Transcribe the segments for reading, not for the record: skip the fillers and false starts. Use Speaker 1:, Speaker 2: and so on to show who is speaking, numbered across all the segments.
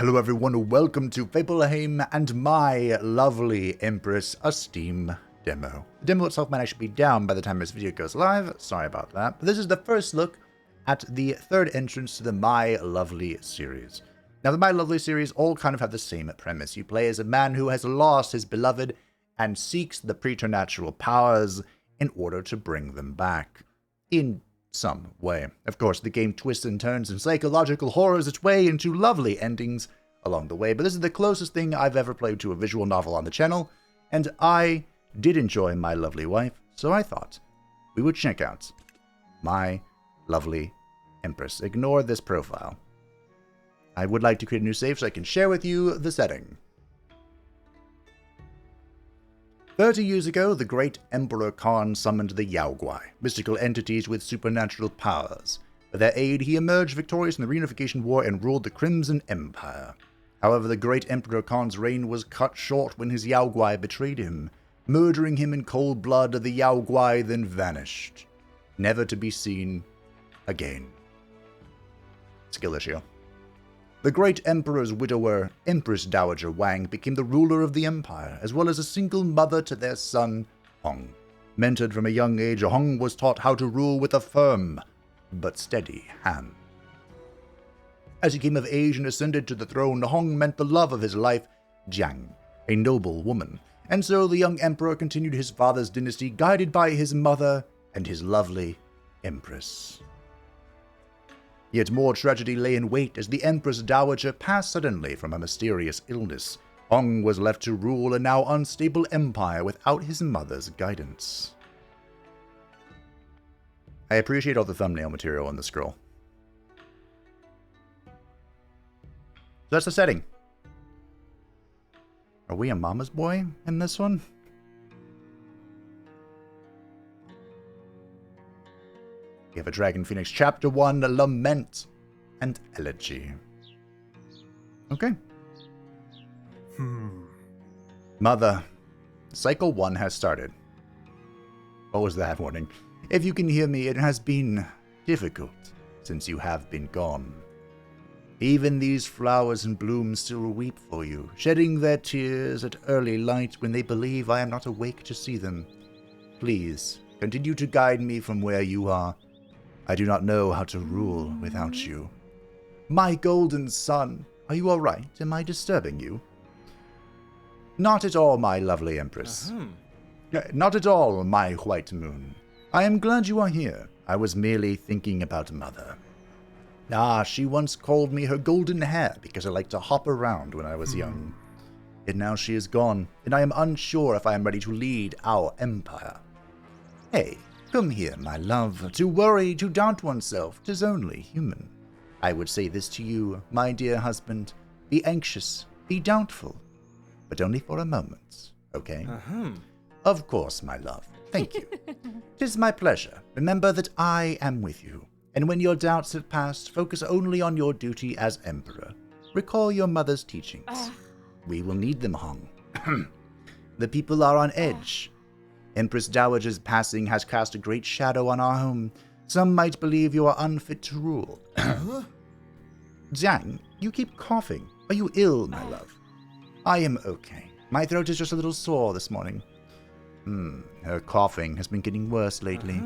Speaker 1: Hello everyone, welcome to Fableheim and my lovely Empress, a Steam demo. The demo itself might actually be down by the time this video goes live, sorry about that. But this is the first look at the third entrance to the My Lovely series. Now the My Lovely series all kind of have the same premise. You play as a man who has lost his beloved and seeks the preternatural powers in order to bring them back. In some way. Of course, the game twists and turns and psychological horrors its way into lovely endings along the way, but this is the closest thing I've ever played to a visual novel on the channel, and I did enjoy My Lovely Wife, so I thought we would check out My Lovely Empress. Ignore this profile. I would like to create a new save so I can share with you the setting. 30 years ago, the great Emperor Khan summoned the Yaoguai, mystical entities with supernatural powers. With their aid, he emerged victorious in the Reunification War and ruled the Crimson Empire. However, the great Emperor Khan's reign was cut short when his Yaoguai betrayed him. Murdering him in cold blood, the Yaoguai then vanished, never to be seen again. Skill issue. The great emperor's widower, Empress Dowager Wang, became the ruler of the empire, as well as a single mother to their son, Hong. Mentored from a young age, Hong was taught how to rule with a firm but steady hand. As he came of age and ascended to the throne, Hong met the love of his life, Jiang, a noble woman, and so the young emperor continued his father's dynasty, guided by his mother and his lovely Empress. Yet more tragedy lay in wait as the Empress Dowager passed suddenly from a mysterious illness. Hong was left to rule a now unstable empire without his mother's guidance. I appreciate all the thumbnail material in the scroll. So that's the setting. Are we a mama's boy in this one? We have a Dragon Phoenix Chapter 1, Lament, and Elegy. Okay. Mother, Cycle 1 has started. What was that warning? If you can hear me, it has been difficult since you have been gone. Even these flowers and blooms still weep for you, shedding their tears at early light when they believe I am not awake to see them. Please, continue to guide me from where you are. I do not know how to rule without you. My golden sun, are you all right? Am I disturbing you? Not at all, my lovely Empress. Not at all, my white moon. I am glad you are here. I was merely thinking about Mother. She once called me her golden hair because I liked to hop around when I was young. And now she is gone, and I am unsure if I am ready to lead our empire. Hey, come here, my love. To worry, to doubt oneself, 'tis only human. I would say this to you, my dear husband. Be anxious, be doubtful, but only for a moment, okay? Of course, my love. Thank you. 'Tis my pleasure. Remember that I am with you. And when your doubts have passed, focus only on your duty as emperor. Recall your mother's teachings. We will need them, Hong. The people are on edge. Empress Dowager's passing has cast a great shadow on our home. Some might believe you are unfit to rule. Jiang, you keep coughing. Are you ill, my love? I am okay. My throat is just a little sore this morning. Her coughing has been getting worse lately.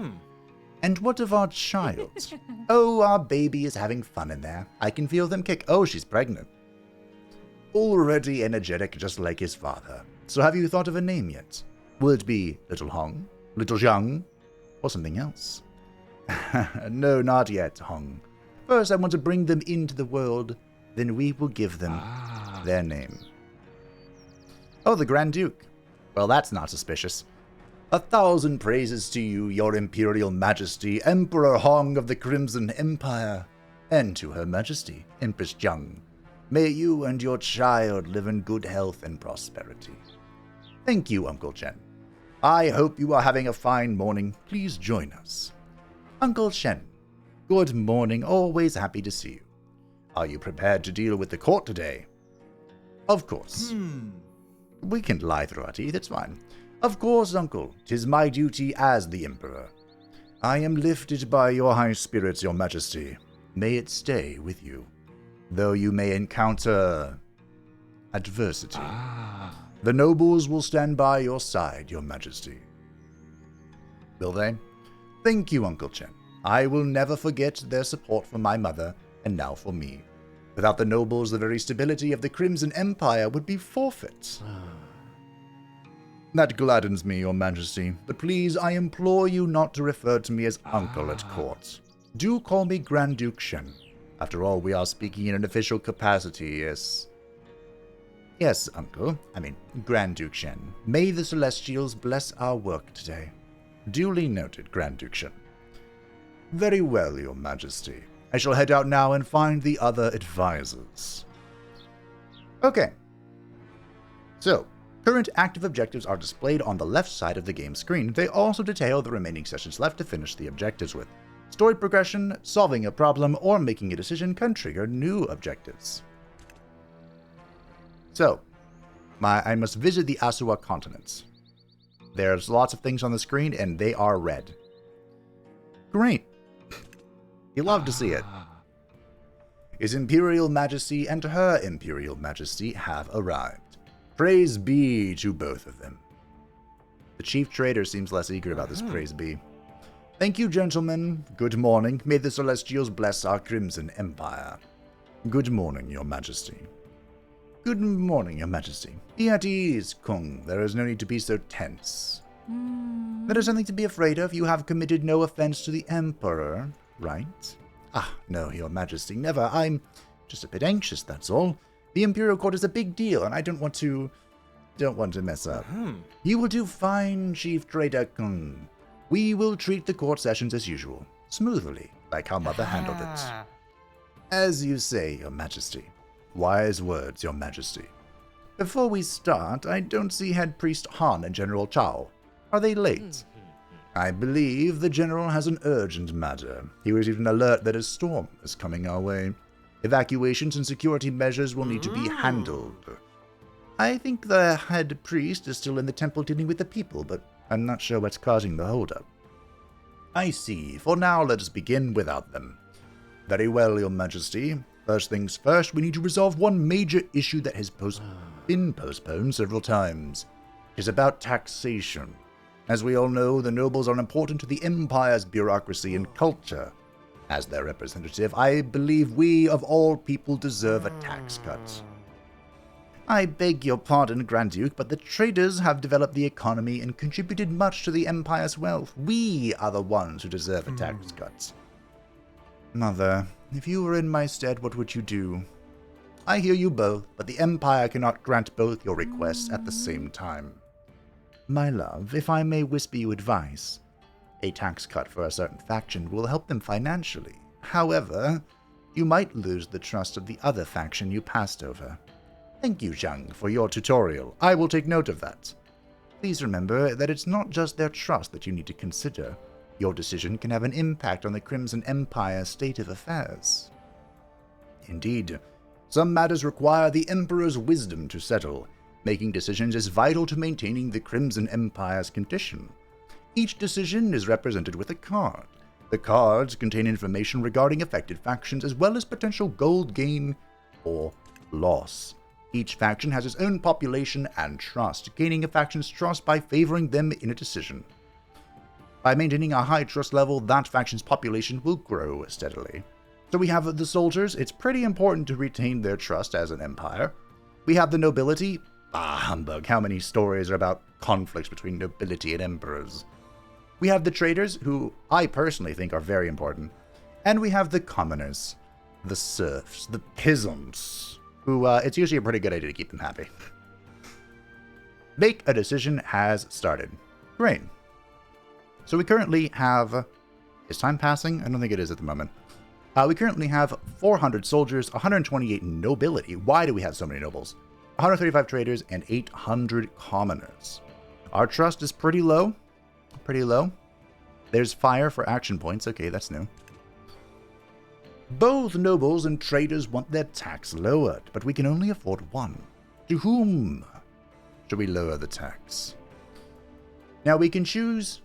Speaker 1: And what of our child? Oh, our baby is having fun in there. I can feel them kick. Oh, she's pregnant. Already energetic, just like his father. So have you thought of a name yet? Will it be Little Hong, Little Zhang, or something else? No, not yet, Hong. First, I want to bring them into the world, then we will give them their name. Oh, the Grand Duke. Well, that's not suspicious. 1,000 praises to you, your Imperial Majesty, Emperor Hong of the Crimson Empire, and to Her Majesty, Empress Jiang. May you and your child live in good health and prosperity. Thank you, Uncle Chen. I hope you are having a fine morning. Please join us. Uncle Chen, good morning. Always happy to see you. Are you prepared to deal with the court today? Of course. We can lie through our teeth, it's fine. Of course, Uncle. 'Tis my duty as the Emperor. I am lifted by your high spirits, your Majesty. May it stay with you. though you may encounter adversity. The nobles will stand by your side, your majesty. Will they? Thank you, Uncle Chen. I will never forget their support for my mother, and now for me. Without the nobles, the very stability of the Crimson Empire would be forfeit. That gladdens me, your majesty, but please, I implore you not to refer to me as uncle at court. Do call me Grand Duke Shen. After all, we are speaking in an official capacity, yes. Yes, uncle. Grand Duke Shen. May the Celestials bless our work today. Duly noted, Grand Duke Shen. Very well, your majesty. I shall head out now and find the other advisors. Okay. So, current active objectives are displayed on the left side of the game screen. They also detail the remaining sessions left to finish the objectives with. Story progression, solving a problem, or making a decision can trigger new objectives. So, I must visit the Asuwa continents. There's lots of things on the screen, and they are red. Great. You love to see it. His Imperial Majesty and her Imperial Majesty have arrived. Praise be to both of them. The Chief Trader seems less eager about this praise be. Thank you, gentlemen. Good morning. May the Celestials bless our Crimson Empire. Good morning, your majesty. Good morning, your majesty. Be at ease, Kung. There is no need to be so tense. There is nothing to be afraid of. You have committed no offense to the Emperor, right? No, your majesty, never. I'm just a bit anxious, that's all. The Imperial Court is a big deal, and I don't want to mess up. You will do fine, Chief Trader Kung. We will treat the court sessions as usual, smoothly, like how Mother handled it. As you say, your majesty. Wise words, your majesty. Before we start, I don't see Head Priest Han and General Chao. Are they late? I believe the General has an urgent matter. He received an alert that a storm is coming our way. Evacuations and security measures will need to be handled. I think the Head Priest is still in the temple dealing with the people, but I'm not sure what's causing the holdup. I see. For now, let us begin without them. Very well, your majesty. First things first, we need to resolve one major issue that has been postponed several times. It is about taxation. As we all know, the nobles are important to the Empire's bureaucracy and culture. As their representative, I believe we, of all people, deserve a tax cut. I beg your pardon, Grand Duke, but the traders have developed the economy and contributed much to the Empire's wealth. We are the ones who deserve a tax cut. Mother, if you were in my stead, what would you do? I hear you both, but the Empire cannot grant both your requests at the same time. My love, if I may whisper you advice, a tax cut for a certain faction will help them financially. However, you might lose the trust of the other faction you passed over. Thank you, Zhang, for your tutorial. I will take note of that. Please remember that it's not just their trust that you need to consider. Your decision can have an impact on the Crimson Empire's state of affairs. Indeed, some matters require the Emperor's wisdom to settle. Making decisions is vital to maintaining the Crimson Empire's condition. Each decision is represented with a card. The cards contain information regarding affected factions as well as potential gold gain or loss. Each faction has its own population and trust, gaining a faction's trust by favoring them in a decision. By maintaining a high trust level, that faction's population will grow steadily. So we have the soldiers. It's pretty important to retain their trust as an empire. We have the nobility. Humbug. How many stories are about conflicts between nobility and emperors? We have the traders, who I personally think are very important. And we have the commoners, the serfs, the peasants, who it's usually a pretty good idea to keep them happy. Make a decision has started. Great. So we currently have... Is time passing? I don't think it is at the moment. We currently have 400 soldiers, 128 nobility. Why do we have so many nobles? 135 traders, and 800 commoners. Our trust is pretty low. Pretty low. There's fire for action points. Okay, that's new. Both nobles and traders want their tax lowered, but we can only afford one. To whom should we lower the tax? Now we can choose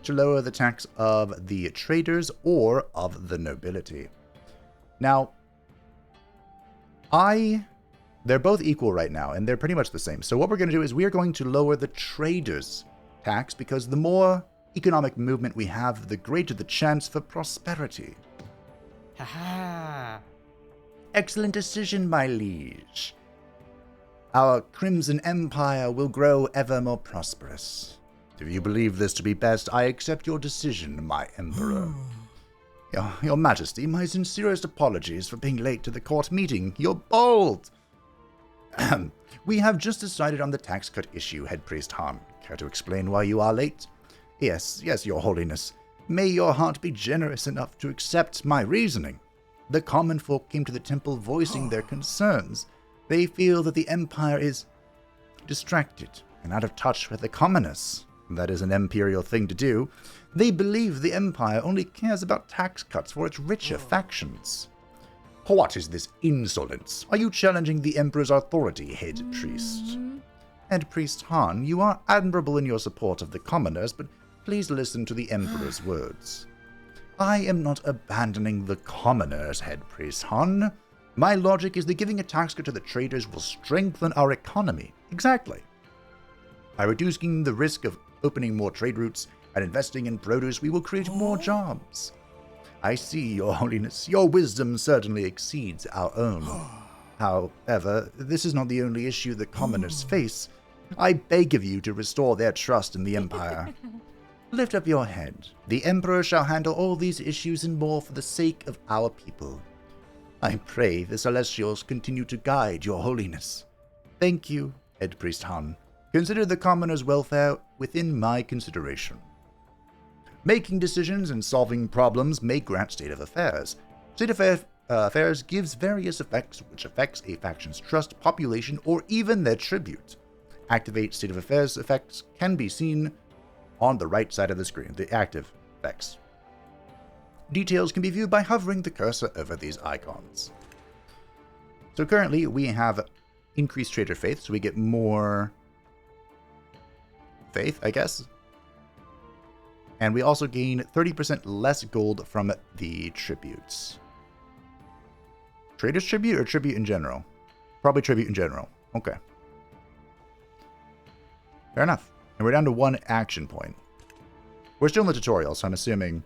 Speaker 1: to lower the tax of the traders or of the nobility. Now, They're both equal right now, and they're pretty much the same. So what we're going to do is we are going to lower the traders' tax, because the more economic movement we have, the greater the chance for prosperity.
Speaker 2: Haha.
Speaker 1: Excellent decision, my liege. Our Crimson Empire will grow ever more prosperous. If you believe this to be best, I accept your decision, my Emperor. Your Majesty, my sincerest apologies for being late to the court meeting. You're bold. We have just decided on the tax cut issue, Head Priest Han. Care to explain why you are late? Yes, your holiness. May your heart be generous enough to accept my reasoning. The common folk came to the temple voicing their concerns. They feel that the Empire is distracted and out of touch with the commoners. That is an imperial thing to do. They believe the Empire only cares about tax cuts for its richer factions. What is this insolence? Are you challenging the Emperor's authority, Head Priest? Head Priest Han, you are admirable in your support of the commoners, but please listen to the Emperor's words. I am not abandoning the commoners, Head Priest Han. My logic is that giving a tax cut to the traders will strengthen our economy. Exactly. By reducing the risk of opening more trade routes and investing in produce, we will create more jobs. I see, Your Holiness. Your wisdom certainly exceeds our own. However, this is not the only issue the commoners face. I beg of you to restore their trust in the Empire. Lift up your head. The Emperor shall handle all these issues and more for the sake of our people. I pray the Celestials continue to guide Your Holiness. Thank you, Head Priest Han. Consider the commoners' welfare within my consideration. Making decisions and solving problems may grant state of affairs. State of affairs gives various effects, which affects a faction's trust, population, or even their tribute. Activate state of affairs effects can be seen on the right side of the screen, the active effects. Details can be viewed by hovering the cursor over these icons. So currently we have increased trader faith, so we get more faith, I guess. And we also gain 30% less gold from the tributes. Trader's tribute or tribute in general? Probably tribute in general. Okay. Fair enough. And we're down to 1 action point. We're still in the tutorial, so I'm assuming,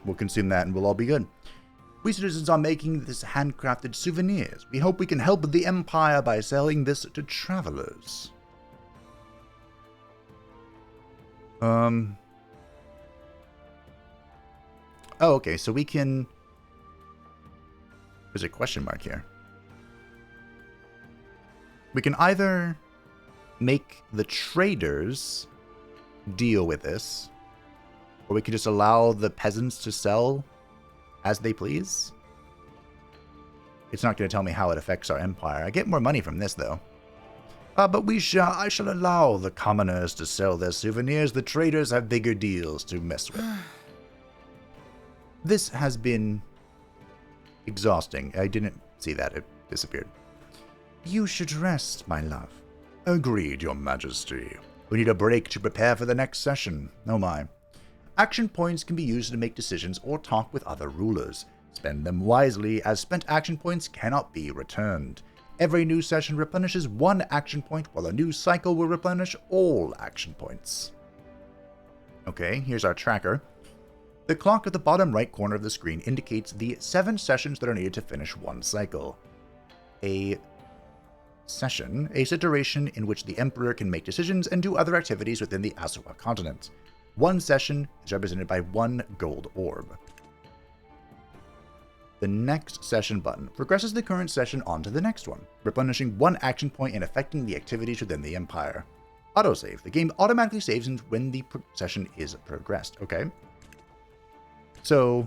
Speaker 1: we'll consume that and we'll all be good. We citizens are making this handcrafted souvenirs. We hope we can help the Empire by selling this to travelers. Oh, okay, so we can... There's a question mark here. We can either make the traders deal with this, or we can just allow the peasants to sell as they please. It's not going to tell me how it affects our empire. I get more money from this, though. But I shall allow the commoners to sell their souvenirs. The traders have bigger deals to mess with. This has been exhausting. I didn't see that. It disappeared. You should rest, my love. Agreed, Your Majesty. We need a break to prepare for the next session. Oh my. Action points can be used to make decisions or talk with other rulers. Spend them wisely, as spent action points cannot be returned. Every new session replenishes 1 action point, while a new cycle will replenish all action points. Okay, here's our tracker. The clock at the bottom right corner of the screen indicates the 7 sessions that are needed to finish 1 cycle. A situation in which the Emperor can make decisions and do other activities within the Asuwa continent. 1 session is represented by 1 gold orb. The next session button progresses the current session onto the next one, replenishing 1 action point and affecting the activities within the Empire. Autosave. The game automatically saves when the session is progressed. Okay. So,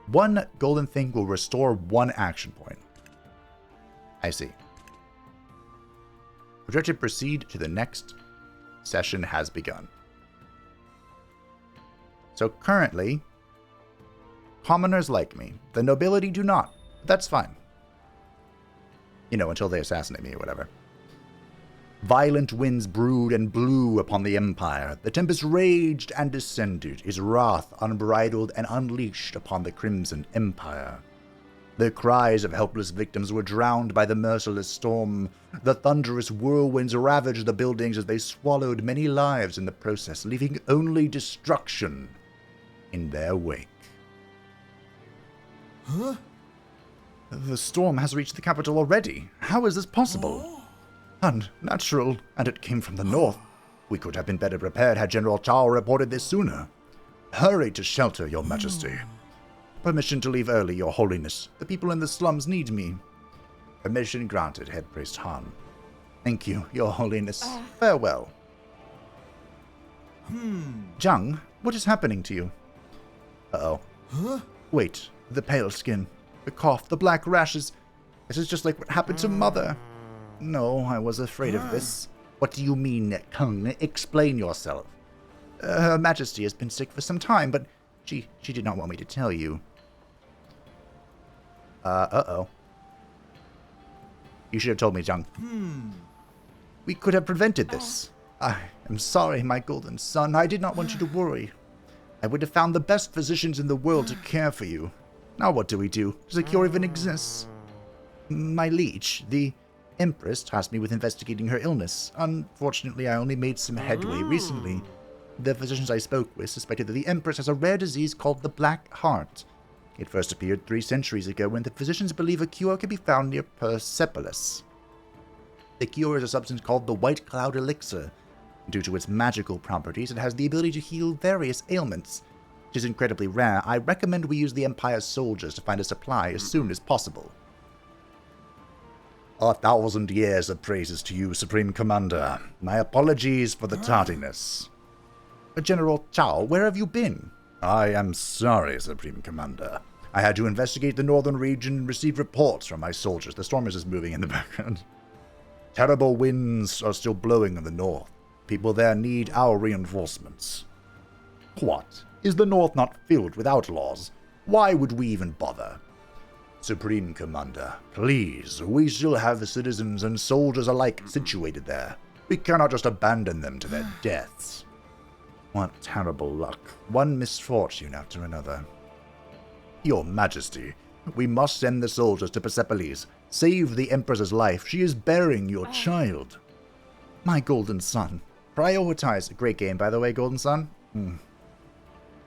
Speaker 1: 1 golden thing will restore 1 action point. I see. Objective proceed to the next session has begun. So currently, commoners like me. The nobility do not. But that's fine. Until they assassinate me or whatever. Violent winds brewed and blew upon the Empire. The tempest raged and descended, its wrath unbridled and unleashed upon the Crimson Empire. The cries of helpless victims were drowned by the merciless storm. The thunderous whirlwinds ravaged the buildings as they swallowed many lives in the process, leaving only destruction in their wake.
Speaker 3: Huh?
Speaker 1: The storm has reached the capital already. How is this possible? Unnatural, and it came from the north. We could have been better prepared had General Chao reported this sooner. Hurry to shelter, Your Majesty. Permission to leave early, Your Holiness. The people in the slums need me. Permission granted, Head Priest Han. Thank you, Your Holiness. Farewell. Zhang, what is happening to you? Uh-oh.
Speaker 3: Huh?
Speaker 1: Wait, the pale skin, the cough, the black rashes. This is just like what happened to Mother. No, I was afraid of this. What do you mean, Kung? Explain yourself. Her Majesty has been sick for some time, but she did not want me to tell you. Uh-oh. You should have told me, Zhang. We could have prevented this. I am sorry, my golden son. I did not want you to worry. I would have found the best physicians in the world to care for you. Now what do we do? Does a cure even exist? My liege, the Empress, tasked me with investigating her illness. Unfortunately, I only made some headway recently. The physicians I spoke with suspected that the Empress has a rare disease called the Black Heart. It first appeared 3 centuries ago, and the physicians believe a cure can be found near Persepolis. The cure is a substance called the White Cloud Elixir. Due to its magical properties, it has the ability to heal various ailments. It is incredibly rare. I recommend we use the Empire's soldiers to find a supply as soon as possible. 1,000 years of praises to you, Supreme Commander. My apologies for the tardiness. General Chao, where have you been? I am sorry, Supreme Commander. I had to investigate the northern region and receive reports from my soldiers. The storm is just moving in the background. Terrible winds are still blowing in the north. People there need our reinforcements. What? Is the north not filled with outlaws? Why would we even bother? Supreme Commander, please, we still have citizens and soldiers alike situated there. We cannot just abandon them to their deaths. What terrible luck. One misfortune after another. Your Majesty, we must send the soldiers to Persepolis. Save the Empress's life. She is bearing your child. My golden son. Prioritize. Great game, by the way, Golden Sun.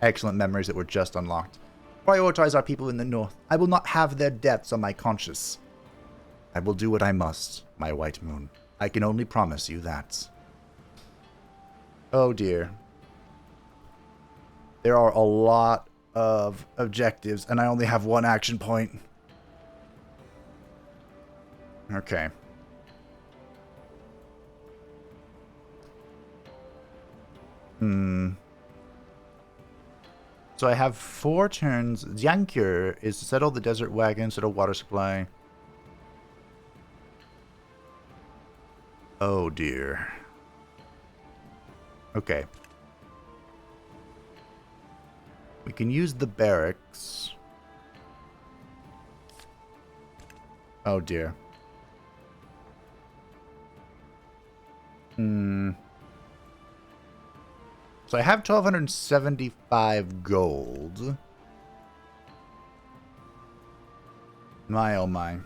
Speaker 1: Excellent memories that were just unlocked. Prioritize our people in the north. I will not have their deaths on my conscience. I will do what I must, my White Moon. I can only promise you that. Oh dear. There are a lot of objectives, and I only have one action point. Okay. So I have 4 turns. Jiangkir is to settle the desert wagon, set a water supply. Oh dear. Okay. We can use the barracks. Oh dear. So I have 1,275 gold. My oh my.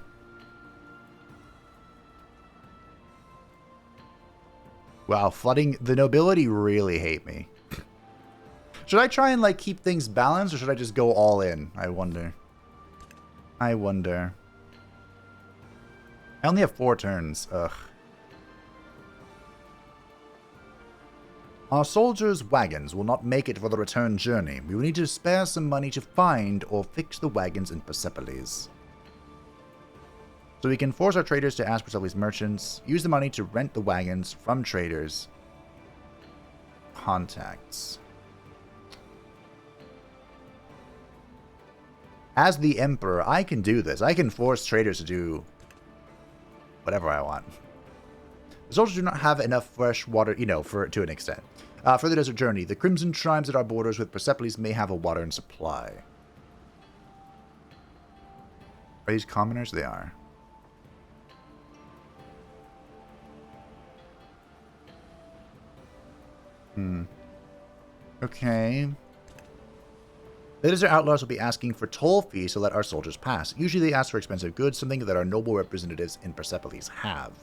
Speaker 1: Wow, flooding. The nobility really hate me. Should I try and like keep things balanced, or should I just go all in? I wonder. I wonder. I only have 4 turns. Ugh. Our soldiers' wagons will not make it for the return journey. We will need to spare some money to find or fix the wagons in Persepolis. So we can force our traders to ask Persepolis merchants, use the money to rent the wagons from traders. Contacts. As the Emperor, I can do this. I can force traders to do whatever I want. The soldiers do not have enough fresh water, to an extent. For the desert journey, the Crimson tribes at our borders with Persepolis may have a water and supply. Are these commoners? They are. Okay. The desert outlaws will be asking for toll fees to let our soldiers pass. Usually they ask for expensive goods, something that our noble representatives in Persepolis have.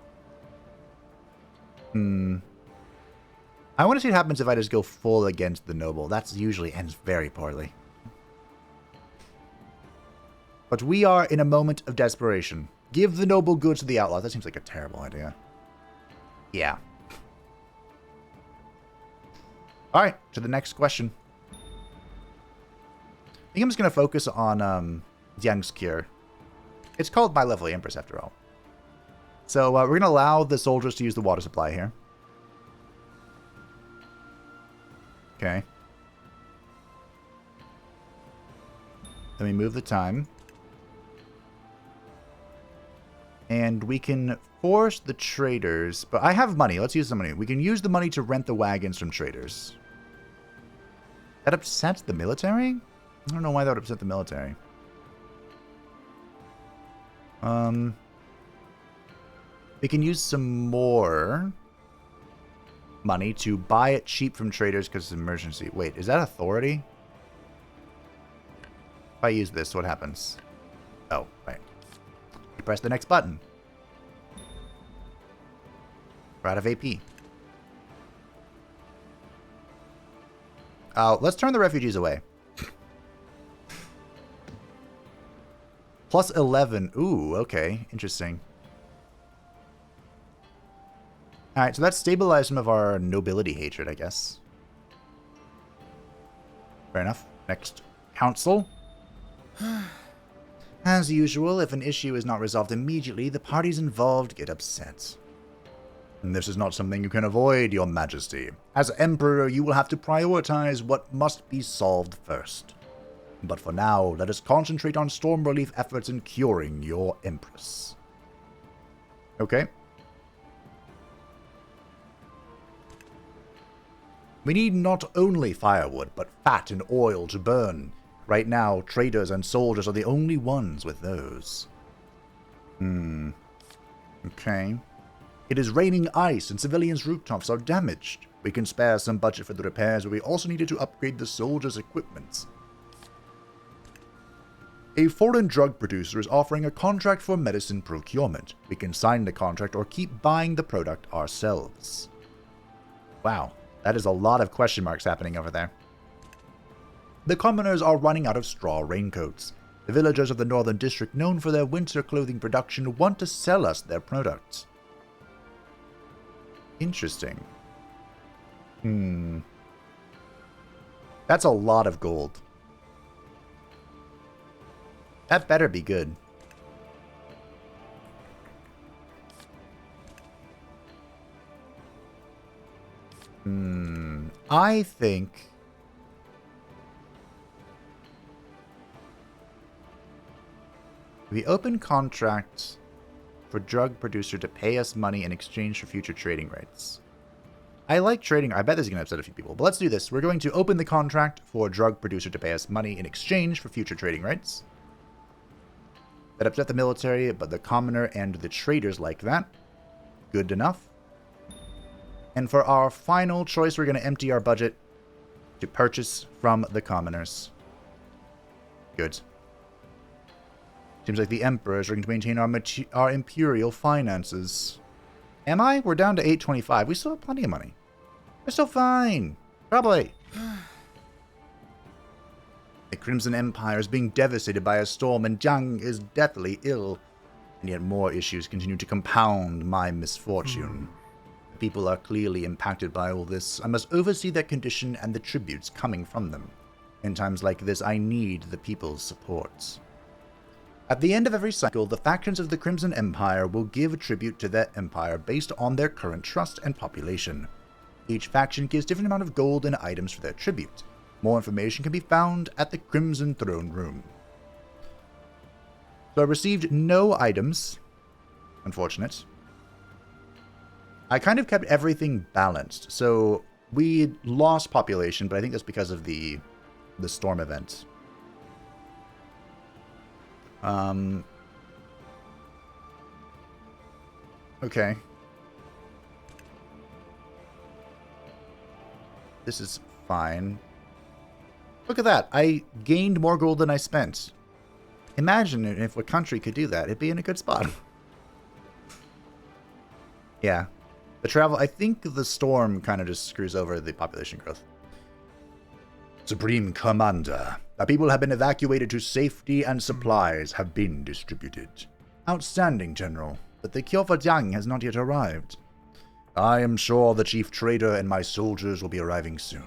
Speaker 1: I want to see what happens if I just go full against the noble. That usually ends very poorly. But we are in a moment of desperation. Give the noble goods to the outlaws. That seems like a terrible idea. Yeah. Alright, to the next question. I think I'm just going to focus on Jiang's cure. It's called by level Empress after all. So we're going to allow the soldiers to use the water supply here. Okay. Let me move the time. And we can force the traders, but I have money. Let's use the money. We can use the money to rent the wagons from traders. That upsets the military? I don't know why that would upset the military. We can use some more money to buy it cheap from traders because it's an emergency. Wait, is that authority? If I use this, what happens? Oh, right. You press the next button. We're out of AP. Let's turn the refugees away. Plus 11. Ooh, okay. Interesting. Alright, so that stabilized some of our nobility hatred, I guess. Fair enough. Next, council. As usual, if an issue is not resolved immediately, the parties involved get upset. And this is not something you can avoid, Your Majesty. As Emperor, you will have to prioritize what must be solved first. But for now, let us concentrate on storm relief efforts and curing your Empress. Okay. We need not only firewood, but fat and oil to burn. Right now, traders and soldiers are the only ones with those. Okay. It is raining ice and civilians' rooftops are damaged. We can spare some budget for the repairs, but we also needed to upgrade the soldiers' equipment. A foreign drug producer is offering a contract for medicine procurement. We can sign the contract or keep buying the product ourselves. Wow, that is a lot of question marks happening over there. The commoners are running out of straw raincoats. The villagers of the northern district, known for their winter clothing production, want to sell us their products. Interesting. That's a lot of gold. That better be good. I think... we open contracts for drug producer to pay us money in exchange for future trading rights. I like trading. I bet this is going to upset a few people, but let's do this. We're going to open the contract for drug producer to pay us money in exchange for future trading rights. That upset the military, but the commoner and the traders like that. Good enough. And for our final choice, we're going to empty our budget to purchase from the commoners. Good. Seems like the Emperor is looking to maintain our imperial finances. Am I? We're down to 825. We still have plenty of money. We're still fine. Probably. The Crimson Empire is being devastated by a storm, and Jiang is deathly ill. And yet more issues continue to compound my misfortune. The people are clearly impacted by all this. I must oversee their condition and the tributes coming from them. In times like this, I need the people's support. At the end of every cycle, the factions of the Crimson Empire will give tribute to their empire based on their current trust and population. Each faction gives different amount of gold and items for their tribute. More information can be found at the Crimson Throne Room. So I received no items. Unfortunate. I kind of kept everything balanced. So we lost population, but I think that's because of the storm event. Okay. This is fine. Look at that. I gained more gold than I spent. Imagine if a country could do that. It'd be in a good spot. Yeah. The travel, I think the storm kind of just screws over the population growth. Supreme Commander, the people have been evacuated to safety and supplies have been distributed. Outstanding, General, but the cure for Jiang has not yet arrived. I am sure the Chief Trader and my soldiers will be arriving soon.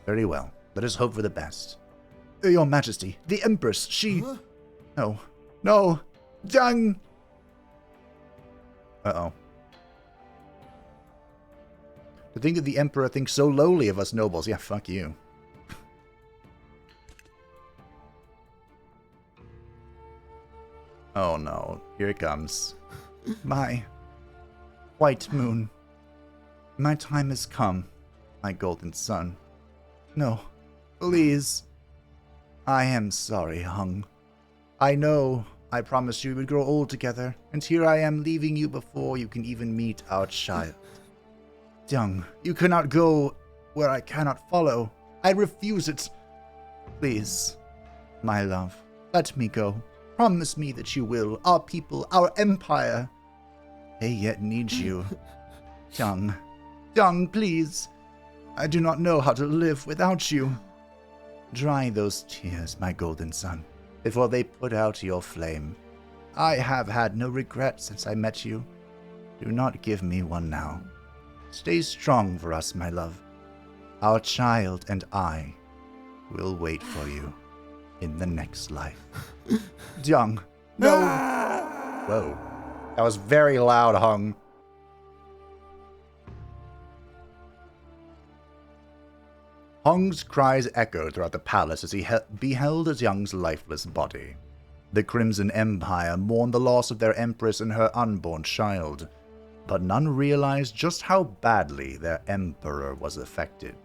Speaker 1: Very well. Let us hope for the best. Your Majesty, the Empress, she... Huh? No. No! Jiang! Uh-oh. To think that the Emperor thinks so lowly of us nobles. Yeah, fuck you. Oh no. Here it comes. My white moon. My time has come, my golden sun. No, please. I am sorry, Hung. I know I promised you we would grow old together, and here I am leaving you before you can even meet our child. Jiang, you cannot go where I cannot follow. I refuse it. Please, my love, let me go. Promise me that you will. Our people, our empire. They yet need you. Jiang, Jiang, please. I do not know how to live without you. Dry those tears, my golden son, before they put out your flame. I have had no regrets since I met you. Do not give me one now. Stay strong for us, my love. Our child and I will wait for you in the next life. Jiang, no! Whoa. That was very loud, Hung. Hung's cries echoed throughout the palace as he beheld Jiang's lifeless body. The Crimson Empire mourned the loss of their Empress and her unborn child, but none realized just how badly their Emperor was affected.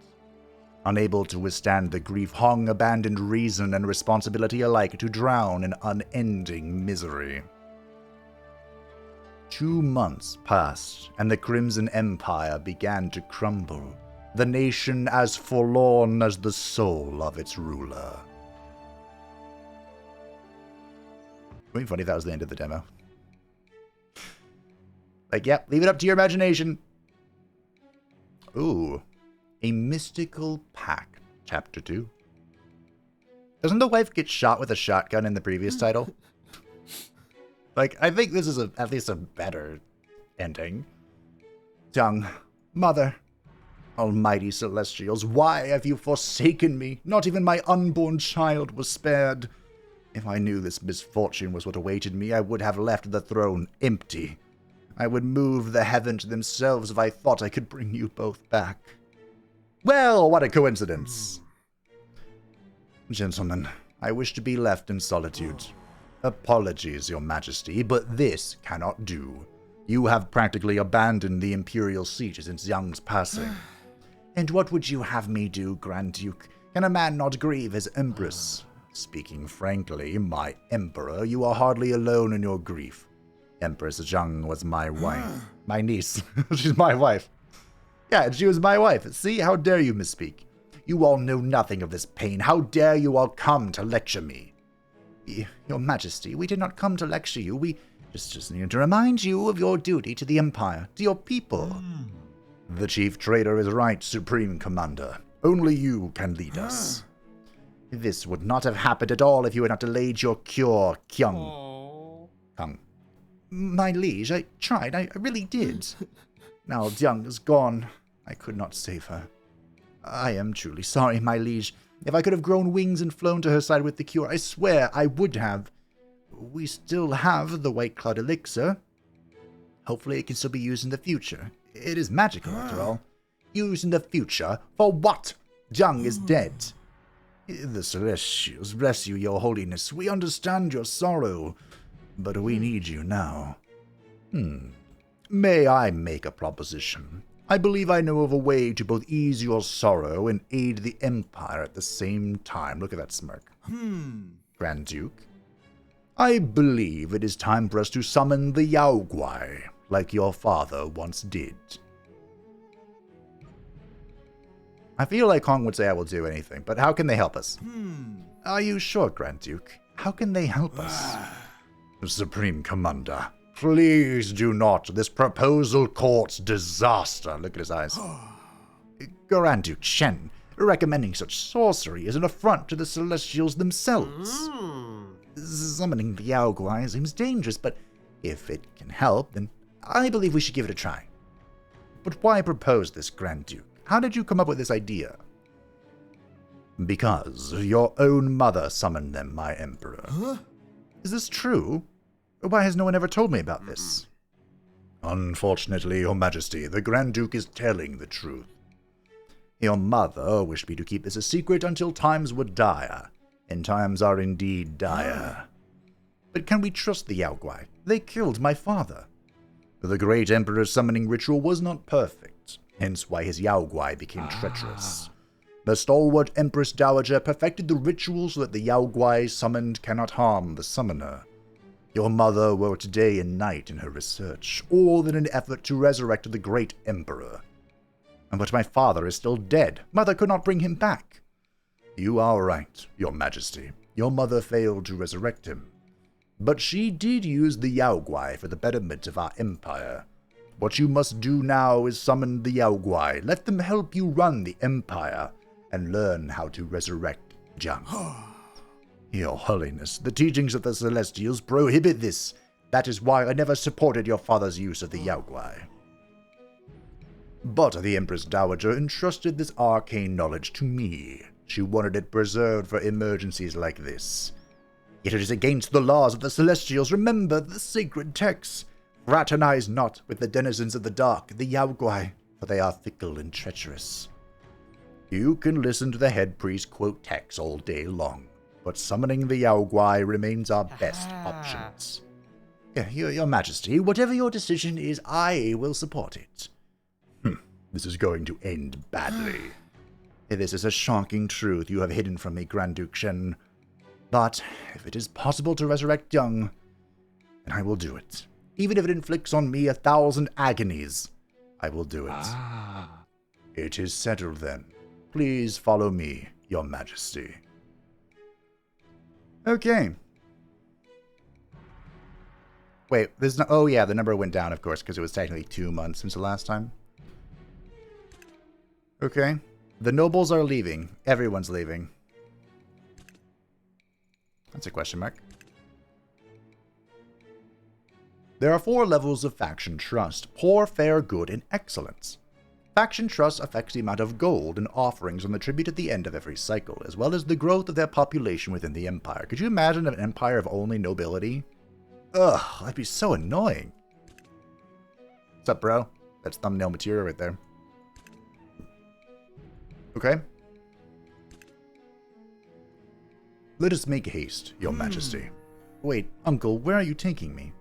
Speaker 1: Unable to withstand the grief, Hong abandoned reason and responsibility alike to drown in unending misery. 2 months passed, and the Crimson Empire began to crumble, the nation as forlorn as the soul of its ruler. It would be funny if that was the end of the demo. Like, yep, leave it up to your imagination. Ooh. A Mystical Pact, Chapter 2. Doesn't the wife get shot with a shotgun in the previous title? Like, I think this is at least a better ending. Jiang, Mother, Almighty Celestials, why have you forsaken me? Not even my unborn child was spared. If I knew this misfortune was what awaited me, I would have left the throne empty. I would move the heavens themselves if I thought I could bring you both back. Well, what a coincidence. Gentlemen, I wish to be left in solitude. Apologies, Your Majesty, but this cannot do. You have practically abandoned the Imperial seat since Jiang's passing. And what would you have me do, Grand Duke? Can a man not grieve his Empress? Speaking frankly, my Emperor, you are hardly alone in your grief. Empress Jiang was my wife. My niece. She's my wife. Yeah, she was my wife. See, how dare you misspeak? You all know nothing of this pain. How dare you all come to lecture me? Your Majesty, we did not come to lecture you. We just needed to remind you of your duty to the Empire, to your people. The Chief Trader is right, Supreme Commander. Only you can lead us. This would not have happened at all if you had not delayed your cure, Kyung. Kung. My liege, I tried. I really did. Now Jiang is gone. I could not save her. I am truly sorry, my liege. If I could have grown wings and flown to her side with the cure, I swear I would have. We still have the White Cloud Elixir. Hopefully it can still be used in the future. It is magical, after all. Used in the future? For what? Jiang is dead. The Celestials, bless you, Your Holiness. We understand your sorrow, but we need you now. May I make a proposition? I believe I know of a way to both ease your sorrow and aid the Empire at the same time. Look at that smirk. Grand Duke. I believe it is time for us to summon the Yao Guai, like your father once did. I feel like Kong would say I will do anything, but how can they help us? Are you sure, Grand Duke? How can they help us? Supreme Commander, please do not. This proposal courts disaster. Look at his eyes. Grand Duke Shen, recommending such sorcery is an affront to the Celestials themselves. Summoning the Yao Guai seems dangerous, but if it can help, then I believe we should give it a try. But why propose this, Grand Duke? How did you come up with this idea? Because your own mother summoned them, my Emperor. Huh? Is this true? Why has no one ever told me about this? Unfortunately, Your Majesty, the Grand Duke is telling the truth. Your mother wished me to keep this a secret until times were dire, and times are indeed dire. But can we trust the Yao Guai? They killed my father. The great Emperor's summoning ritual was not perfect, hence why his Yao Guai became treacherous. The stalwart Empress Dowager perfected the ritual so that the Yao Guai summoned cannot harm the summoner. Your mother worked day and night in her research, all in an effort to resurrect the great Emperor. But my father is still dead. Mother could not bring him back. You are right, Your Majesty. Your mother failed to resurrect him. But she did use the Yao Guai for the betterment of our empire. What you must do now is summon the Yao Guai, let them help you run the empire, and learn how to resurrect Jiang. Your Holiness, the teachings of the Celestials prohibit this. That is why I never supported your father's use of the Yao Guai. But the Empress Dowager entrusted this arcane knowledge to me. She wanted it preserved for emergencies like this. Yet it is against the laws of the Celestials. Remember the sacred texts. Fraternize not with the denizens of the dark, the Yao Guai, for they are fickle and treacherous. You can listen to the head priest quote texts all day long, but summoning the Yao Guai remains our best options. Your Majesty, whatever your decision is, I will support it. This is going to end badly. This is a shocking truth you have hidden from me, Grand Duke Shen. But if it is possible to resurrect Young, then I will do it. Even if it inflicts on me 1,000 agonies, I will do it. It is settled then. Please follow me, Your Majesty. Okay. Wait, there's no... Oh yeah, the number went down, of course, because it was technically 2 months since the last time. Okay. The nobles are leaving. Everyone's leaving. That's a question mark. There are 4 levels of faction trust: poor, fair, good, and excellence. Faction trust affects the amount of gold and offerings on the tribute at the end of every cycle, as well as the growth of their population within the empire. Could you imagine an empire of only nobility? Ugh, that'd be so annoying. What's up, bro? That's thumbnail material right there. Okay. Let us make haste, Your Majesty. Wait, Uncle, where are you taking me?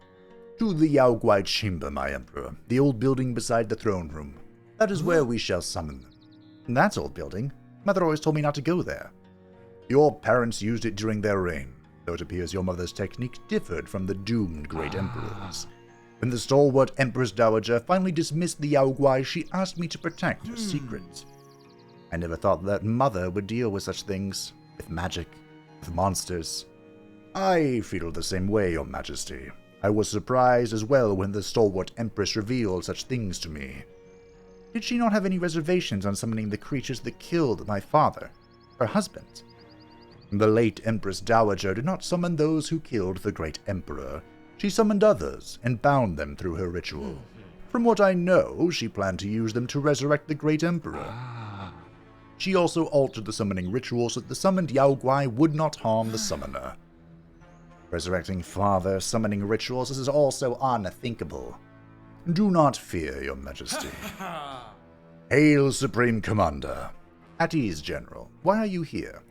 Speaker 1: To the Yao Guai Chamber, my Emperor, the old building beside the throne room. That is where we shall summon them. That's old building. Mother always told me not to go there. Your parents used it during their reign, though it appears your mother's technique differed from the doomed great emperors. When the stalwart Empress Dowager finally dismissed the Yao Guai, she asked me to protect her secret. I never thought that mother would deal with such things, with magic, with monsters. I feel the same way, Your Majesty. I was surprised as well when the stalwart Empress revealed such things to me. Did she not have any reservations on summoning the creatures that killed my father, her husband? The late Empress Dowager did not summon those who killed the great Emperor. She summoned others and bound them through her ritual. From what I know, she planned to use them to resurrect the great Emperor. She also altered the summoning ritual so that the summoned Yao Guai would not harm the summoner. Resurrecting father, summoning rituals, this is also unthinkable. Do not fear, Your Majesty. Hail, Supreme Commander. At ease, General. Why are you here?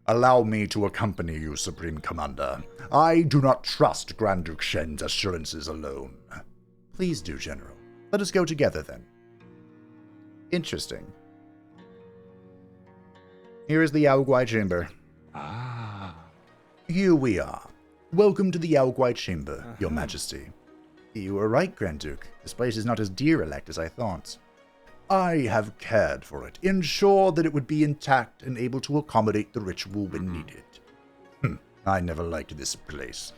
Speaker 1: Allow me to accompany you, Supreme Commander. I do not trust Grand Duke Shen's assurances alone. Please do, General. Let us go together, then. Interesting. Here is the Yao Guai Chamber. Here we are. Welcome to the Yao Guai Chamber, Your Majesty. You are right, Grand Duke. This place is not as deer-elect as I thought. I have cared for it, ensured that it would be intact and able to accommodate the ritual when needed. I never liked this place.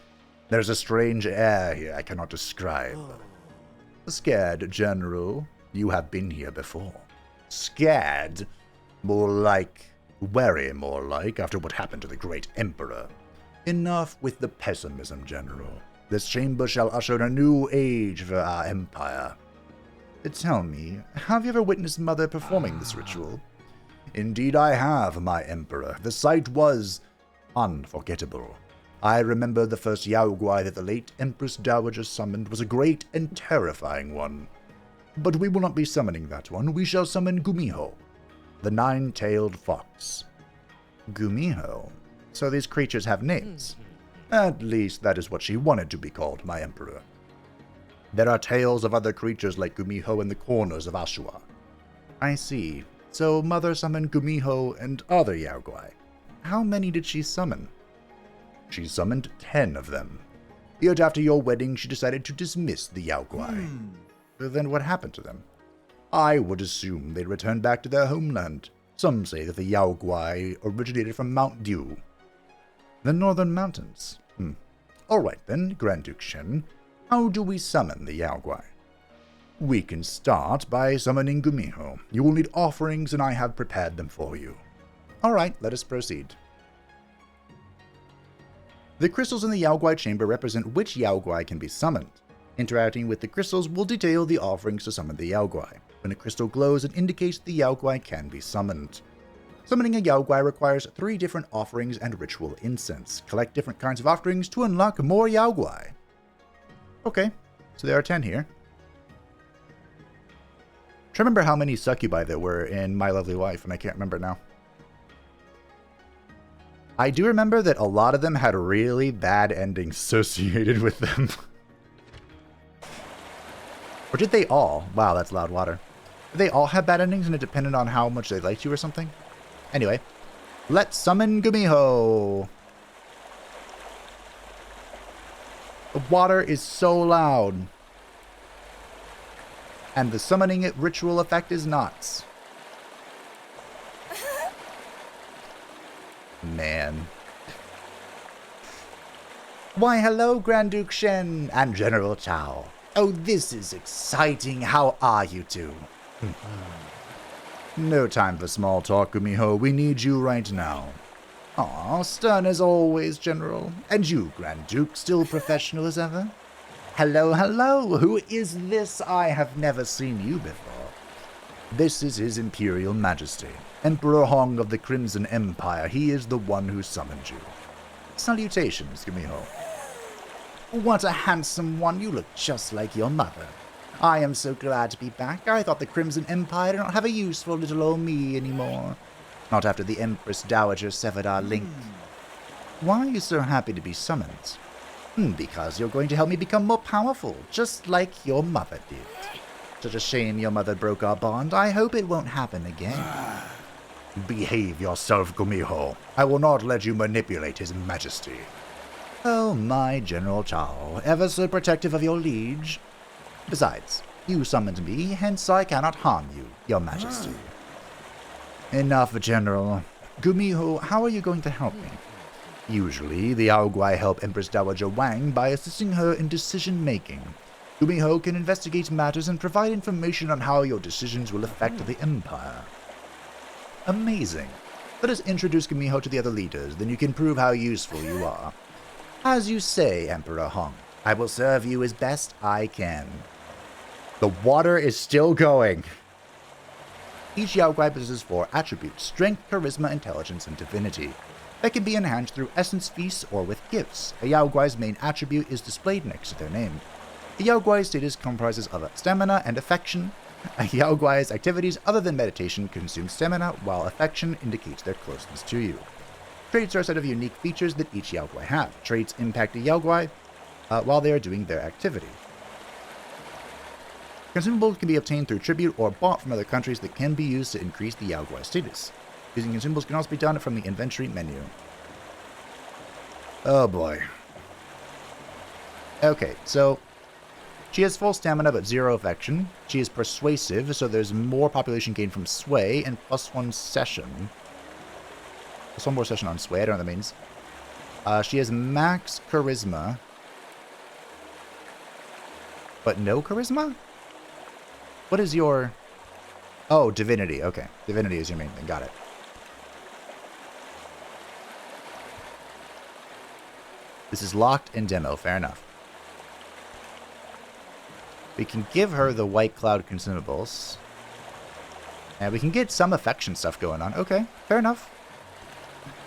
Speaker 1: There's a strange air here I cannot describe. Scared, General? You have been here before. Scared? More like, very more like, after what happened to the great Emperor. Enough with the pessimism, General. This chamber shall usher in a new age for our empire. Tell me, have you ever witnessed Mother performing this ritual? Indeed I have, my Emperor. The sight was unforgettable. I remember the first Yaoguai that the late Empress Dowager summoned was a great and terrifying one. But we will not be summoning that one. We shall summon Gumiho, the nine-tailed fox. Gumiho? So these creatures have names? At least that is what she wanted to be called, my Emperor. There are tales of other creatures like Gumiho in the corners of Ashua. I see. So Mother summoned Gumiho and other Yaoguai. How many did she summon? She summoned 10 of them. Yet after your wedding, she decided to dismiss the Yaoguai. Then what happened to them? I would assume they returned back to their homeland. Some say that the Yaoguai originated from Mount Dew, the northern mountains. Alright then, Grand Duke Shen. How do we summon the Yaoguai? We can start by summoning Gumiho. You will need offerings, and I have prepared them for you. Alright, let us proceed. The crystals in the Yaoguai chamber represent which Yaoguai can be summoned. Interacting with the crystals will detail the offerings to summon the Yaoguai. When a crystal glows, it indicates the Yaoguai can be summoned. Summoning a Yaoguai requires 3 different offerings and ritual incense. Collect different kinds of offerings to unlock more Yaoguai. Okay, so there are 10 here. Try to remember how many succubi there were in My Lovely Wife, and I can't remember now. I do remember that a lot of them had really bad endings associated with them. Or did they all? Wow, that's loud water. Did they all have bad endings and it depended on how much they liked you or something? Anyway, let's summon Gumiho. The water is so loud. And the summoning ritual effect is nuts. Man. Why, hello, Grand Duke Shen and General Chao. Oh, this is exciting. How are you two? No time for small talk, Gumiho. We need you right now. Aw, stern as always, General. And you, Grand Duke, still professional as ever? Hello, hello. Who is this? I have never seen you before. This is His Imperial Majesty, Emperor Hong of the Crimson Empire. He is the one who summoned you. Salutations, Gumiho. What a handsome one. You look just like your mother. I am so glad to be back. I thought the Crimson Empire did not have a use for little old me anymore. Not after the Empress Dowager severed our link. Why are you so happy to be summoned? Because you're going to help me become more powerful, just like your mother did. Such a shame your mother broke our bond. I hope it won't happen again. Behave yourself, Gumiho. I will not let you manipulate His Majesty. Oh, my General Chao, ever so protective of your liege. Besides, you summoned me, hence I cannot harm you, Your Majesty. Enough, General. Gumiho, how are you going to help me? Usually, the Yaoguai help Empress Dowager Wang by assisting her in decision-making. Gumiho can investigate matters and provide information on how your decisions will affect the Empire. Amazing. Let us introduce Gumiho to the other leaders, then you can prove how useful you are. As you say, Emperor Hong, I will serve you as best I can. The water is still going. Each Yaoguai possesses 4 attributes: strength, charisma, intelligence, and divinity. That can be enhanced through essence feasts or with gifts. A Yaoguai's main attribute is displayed next to their name. A Yaoguai's status comprises of stamina and affection. A Yaoguai's activities other than meditation consume stamina, while affection indicates their closeness to you. Traits are a set of unique features that each Yaoguai have. Traits impact a Yaoguai while they are doing their activity. Consumables can be obtained through tribute or bought from other countries that can be used to increase the Yaoguai status. Using consumables can also be done from the inventory menu. Oh boy. Okay, so She has full stamina but 0 affection. She is persuasive, so there's more population gain from sway and +1 session. Plus 1 more session on sway, I don't know what that means. She has max charisma, but no charisma? What is your... Oh, divinity. Okay. Divinity is your main thing. Got it. This is locked in demo. Fair enough. We can give her the White Cloud consumables. And we can get some affection stuff going on. Okay. Fair enough.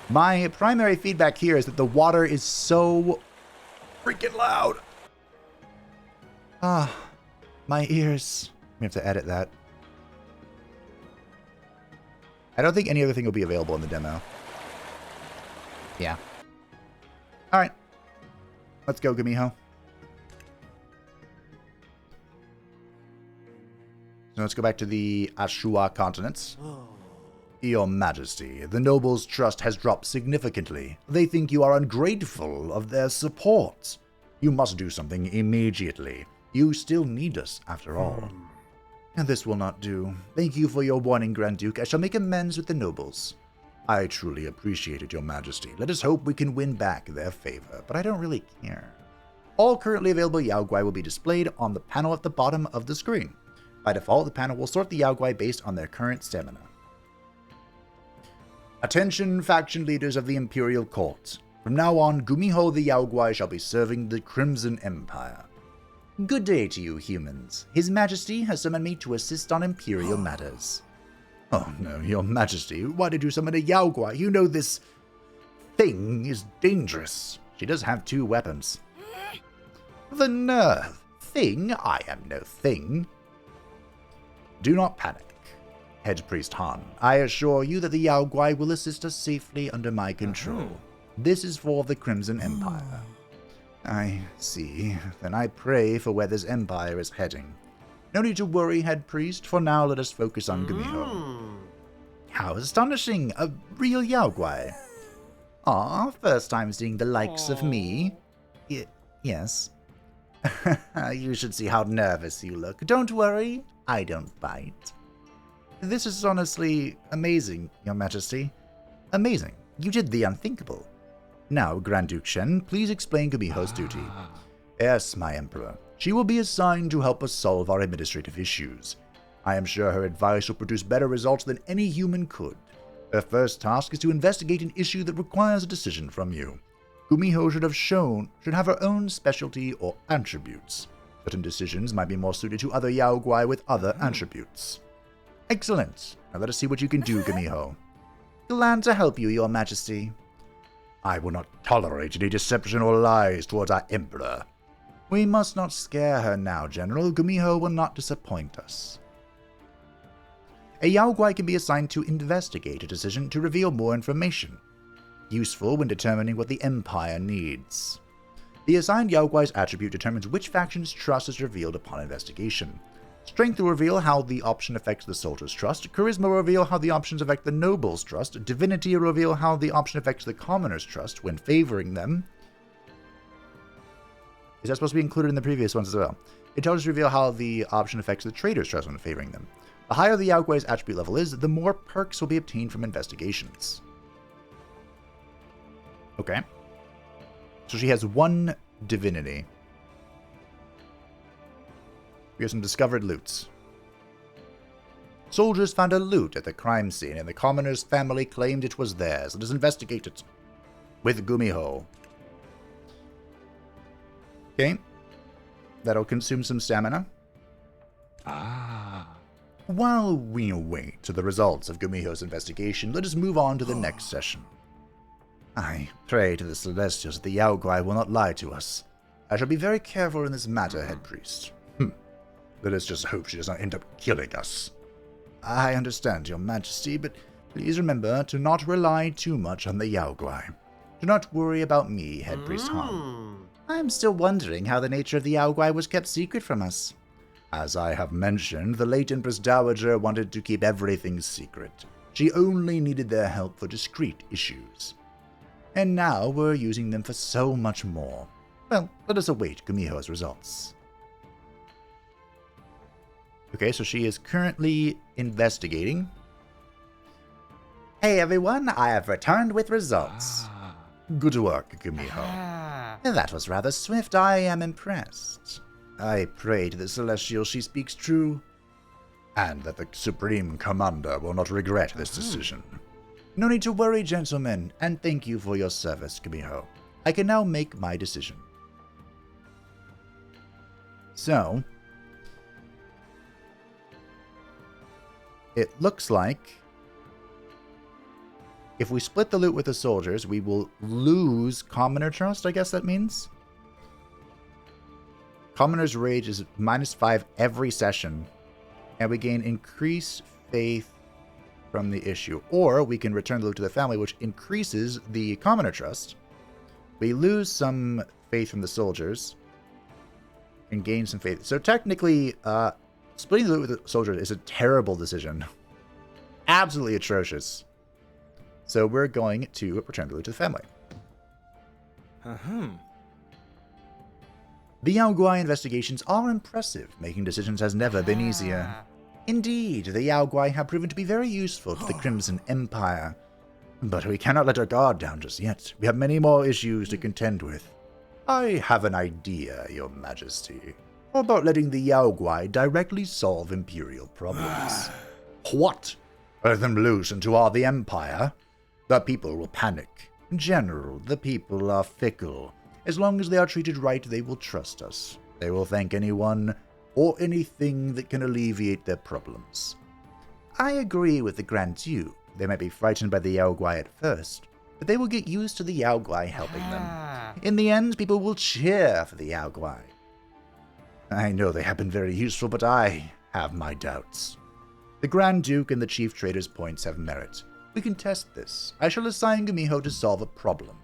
Speaker 1: My primary feedback here is that the water is so freaking loud. Ah, my ears. We have to edit that. I don't think any other thing will be available in the demo. Yeah. Alright. Let's go, Gumiho. So let's go back to the Ashua continents. Your Majesty, the nobles' trust has dropped significantly. They think you are ungrateful of their support. You must do something immediately. You still need us, after all. And this will not do. Thank you for your warning, Grand Duke. I shall make amends with the nobles. I truly appreciated your Majesty. Let us hope we can win back their favor, but I don't really care. All currently available Yaoguai will be displayed on the panel at the bottom of the screen. By default, the panel will sort the Yaoguai based on their current stamina. Attention, faction leaders of the Imperial Court. From now on, Gumiho the Yaoguai shall be serving the Crimson Empire. Good day to you, humans. His Majesty has summoned me to assist on Imperial matters. Oh no, Your Majesty, why did you summon a Yaoguai? You know this thing is dangerous. She does have 2 weapons. The nerve. Thing? I am no thing. Do not panic. Head Priest Han, I assure you that the Yaoguai will assist us safely under my control. This is for the Crimson Empire. I see. Then I pray for where this empire is heading. No need to worry, Head Priest. For now, let us focus on Gumiho. How astonishing! A real Yaoguai. Ah, first time seeing the likes of me. Yes. You should see how nervous you look. Don't worry, I don't bite. This is honestly amazing, Your Majesty. Amazing. You did the unthinkable. Now, Grand Duke Shen, please explain Gumiho's duty. Yes, my Emperor. She will be assigned to help us solve our administrative issues. I am sure her advice will produce better results than any human could. Her first task is to investigate an issue that requires a decision from you. Gumiho should have her own specialty or attributes. Certain decisions might be more suited to other Yaoguai with other attributes. Excellent. Now let us see what you can do, Gumiho. Glad to help you, Your Majesty. I will not tolerate any deception or lies towards our Emperor. We must not scare her now, General. Gumiho will not disappoint us. A Yaoguai can be assigned to investigate a decision to reveal more information. Useful when determining what the Empire needs. The assigned Yaoguai's attribute determines which faction's trust is revealed upon investigation. Strength will reveal how the option affects the soldier's trust. Charisma will reveal how the options affect the noble's trust. Divinity will reveal how the option affects the commoner's trust when favoring them. Is that supposed to be included in the previous ones as well? Intelligence will reveal how the option affects the trader's trust when favoring them. The higher the Yaoguai's attribute level is, the more perks will be obtained from investigations. Okay. So she has 1 divinity. We have some discovered loots. Soldiers found a loot at the crime scene, and the commoner's family claimed it was theirs. Let us investigate it. With Gumiho. Okay. That'll consume some stamina. While we await the results of Gumiho's investigation, let us move on to the next session. I pray to the Celestials that the Yaoguai will not lie to us. I shall be very careful in this matter, Head Priest. Let us just hope she does not end up killing us. I understand, Your Majesty, but please remember to not rely too much on the Yaoguai. Do not worry about me, Head Priest Han. I am still wondering how the nature of the Yaoguai was kept secret from us. As I have mentioned, the late Empress Dowager wanted to keep everything secret. She only needed their help for discrete issues. And now we're using them for so much more. Well, let us await Gumiho's results. Okay, so she is currently investigating. Hey everyone, I have returned with results. Good work, Gumiho.
Speaker 2: Ah.
Speaker 1: That was rather swift. I am impressed. I pray to the Celestial she speaks true, and that the Supreme Commander will not regret this decision. No need to worry, gentlemen, and thank you for your service, Gumiho. I can now make my decision. So, it looks like if we split the loot with the soldiers, we will lose Commoner Trust, I guess that means. Commoner's Rage is -5 every session, and we gain increased faith from the issue. Or we can return the loot to the family, which increases the Commoner Trust. We lose some faith from the soldiers and gain some faith. So technically, splitting the loot with the soldiers is a terrible decision. Absolutely atrocious. So we're going to return the loot to the family. The Yao Guai investigations are impressive. Making decisions has never been easier. Indeed, the Yao Guai have proven to be very useful to the Crimson Empire. But we cannot let our guard down just yet. We have many more issues to contend with. I have an idea, Your Majesty. How about letting the Yao Guai directly solve Imperial problems? What? Let them loose into all the Empire? The people will panic. In general, the people are fickle. As long as they are treated right, they will trust us. They will thank anyone or anything that can alleviate their problems. I agree with the Grand Duke. They might be frightened by the Yao Guai at first, but they will get used to the Yao Guai helping them. In the end, people will cheer for the Yao Guai. I know they have been very useful, but I have my doubts. The Grand Duke and the Chief Trader's points have merit. We can test this. I shall assign Gumiho to solve a problem.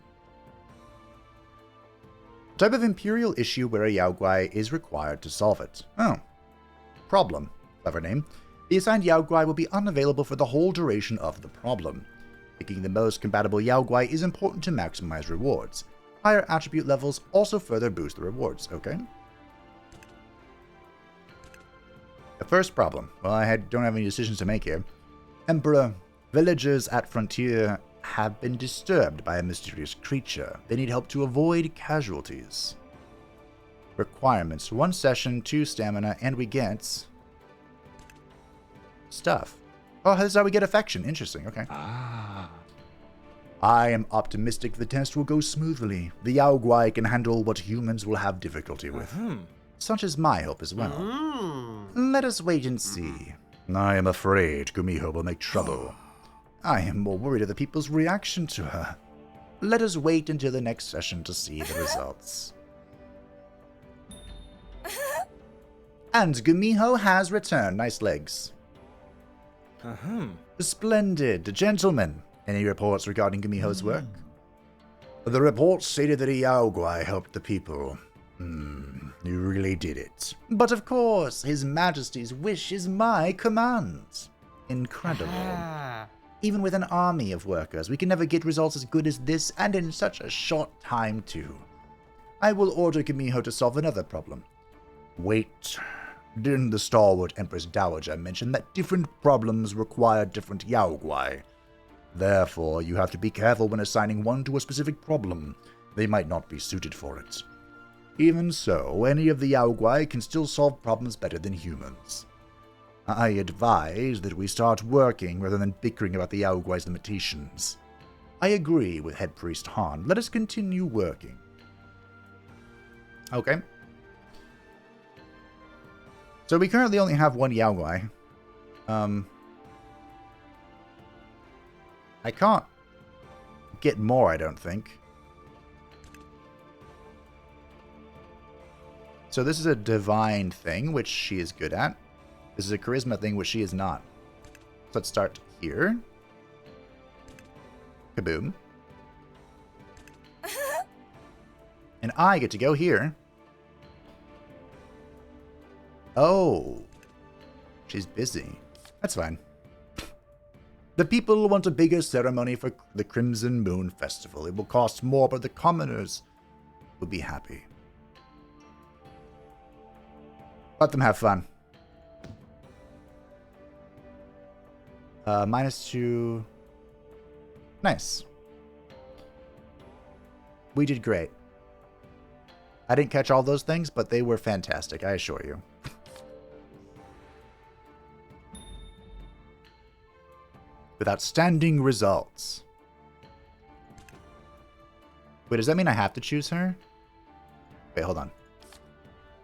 Speaker 1: Type of Imperial issue where a Yao Guai is required to solve it. Oh. Problem. Clever name. The assigned Yao Guai will be unavailable for the whole duration of the problem. Picking the most compatible Yao Guai is important to maximize rewards. Higher attribute levels also further boost the rewards, okay? The first problem. Well, I don't have any decisions to make here. Emperor, villagers at Frontier have been disturbed by a mysterious creature. They need help to avoid casualties. Requirements. 1 session, 2 stamina, and we get stuff. Oh, this is how we get affection. Interesting, okay. I am optimistic the test will go smoothly. The Yao Guai can handle what humans will have difficulty with. Such is my hope as well. Let us wait and see. I am afraid Gumiho will make trouble. I am more worried of the people's reaction to her. Let us wait until the next session to see the results. And Gumiho has returned. Nice legs. Splendid. Gentlemen, any reports regarding Gumiho's work? The report stated that a Yao Guai helped the people. You really did it. But of course, His Majesty's wish is my command. Incredible. Even with an army of workers, we can never get results as good as this, and in such a short time too. I will order Gumiho to solve another problem. Wait. Didn't the stalwart Empress Dowager mention that different problems require different Yao Guai? Therefore, you have to be careful when assigning one to a specific problem. They might not be suited for it. Even so, any of the Yao Guai can still solve problems better than humans. I advise that we start working rather than bickering about the Yao Guai's limitations. I agree with Head Priest Han. Let us continue working. Okay. So we currently only have 1 Yao Guai. I can't get more, I don't think. So this is a divine thing, which she is good at. This is a charisma thing, which she is not. Let's start here. Kaboom. And I get to go here. Oh. She's busy. That's fine. The people want a bigger ceremony for the Crimson Moon Festival. It will cost more, but the commoners will be happy. Let them have fun. -2. Nice. We did great. I didn't catch all those things, but they were fantastic, I assure you. With outstanding results. Wait, does that mean I have to choose her? Wait, hold on.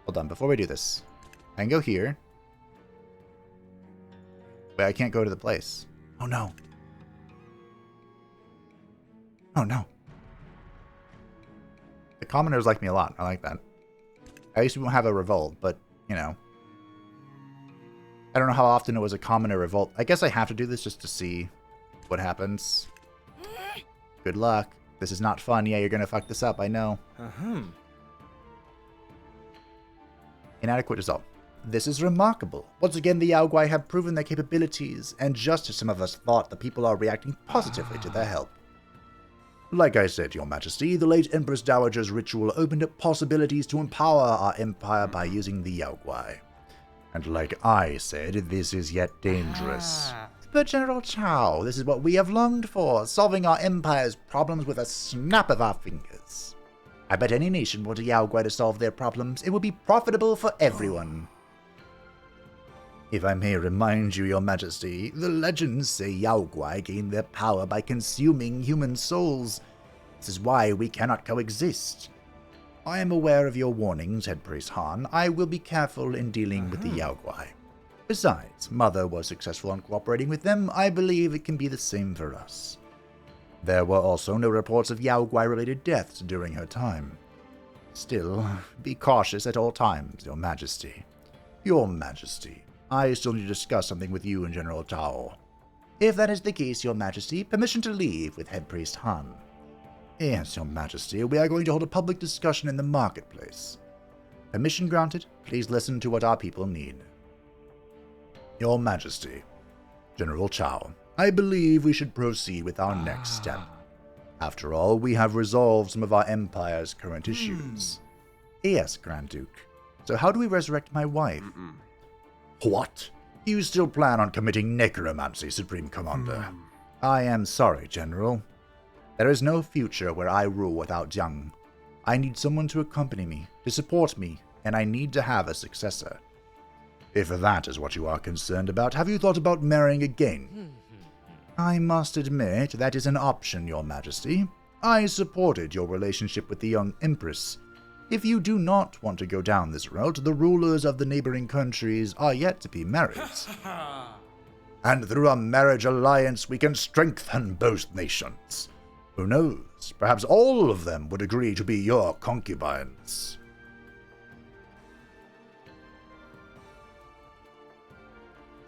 Speaker 1: Hold on, before we do this. I can go here. Wait, I can't go to the place. Oh no. Oh no. The commoners like me a lot. I like that. I used to have a revolt, but, you know. I don't know how often it was a commoner revolt. I guess I have to do this just to see what happens. Good luck. This is not fun. Yeah, you're gonna fuck this up, I know. Inadequate result. This is remarkable. Once again, the Yaoguai have proven their capabilities, and just as some of us thought, the people are reacting positively to their help. Like I said, Your Majesty, the late Empress Dowager's ritual opened up possibilities to empower our empire by using the Yaoguai. And like I said, this is yet dangerous. But General Chao, this is what we have longed for, solving our empire's problems with a snap of our fingers. I bet any nation want a Yaoguai to solve their problems. It will be profitable for everyone. If I may remind you, Your Majesty, the legends say Yaoguai gain their power by consuming human souls. This is why we cannot coexist. I am aware of your warnings, Head Priest Han. I will be careful in dealing with the Yaoguai. Besides, Mother was successful in cooperating with them. I believe it can be the same for us. There were also no reports of Yaoguai-related deaths during her time. Still, be cautious at all times, Your Majesty. Your Majesty, I still need to discuss something with you and General Chao. If that is the case, Your Majesty, permission to leave with Head Priest Han. Yes, Your Majesty, we are going to hold a public discussion in the marketplace. Permission granted, please listen to what our people need. Your Majesty, General Chao, I believe we should proceed with our next step. After all, we have resolved some of our empire's current issues. Yes, Grand Duke. So how do we resurrect my wife? What? You still plan on committing necromancy, Supreme Commander? I am sorry, General. There is no future where I rule without Jiang. I need someone to accompany me, to support me, and I need to have a successor. If that is what you are concerned about, have you thought about marrying again? I must admit that is an option, Your Majesty. I supported your relationship with the young Empress. If you do not want to go down this route, the rulers of the neighboring countries are yet to be married. And through a marriage alliance, we can strengthen both nations. Who knows, perhaps all of them would agree to be your concubines.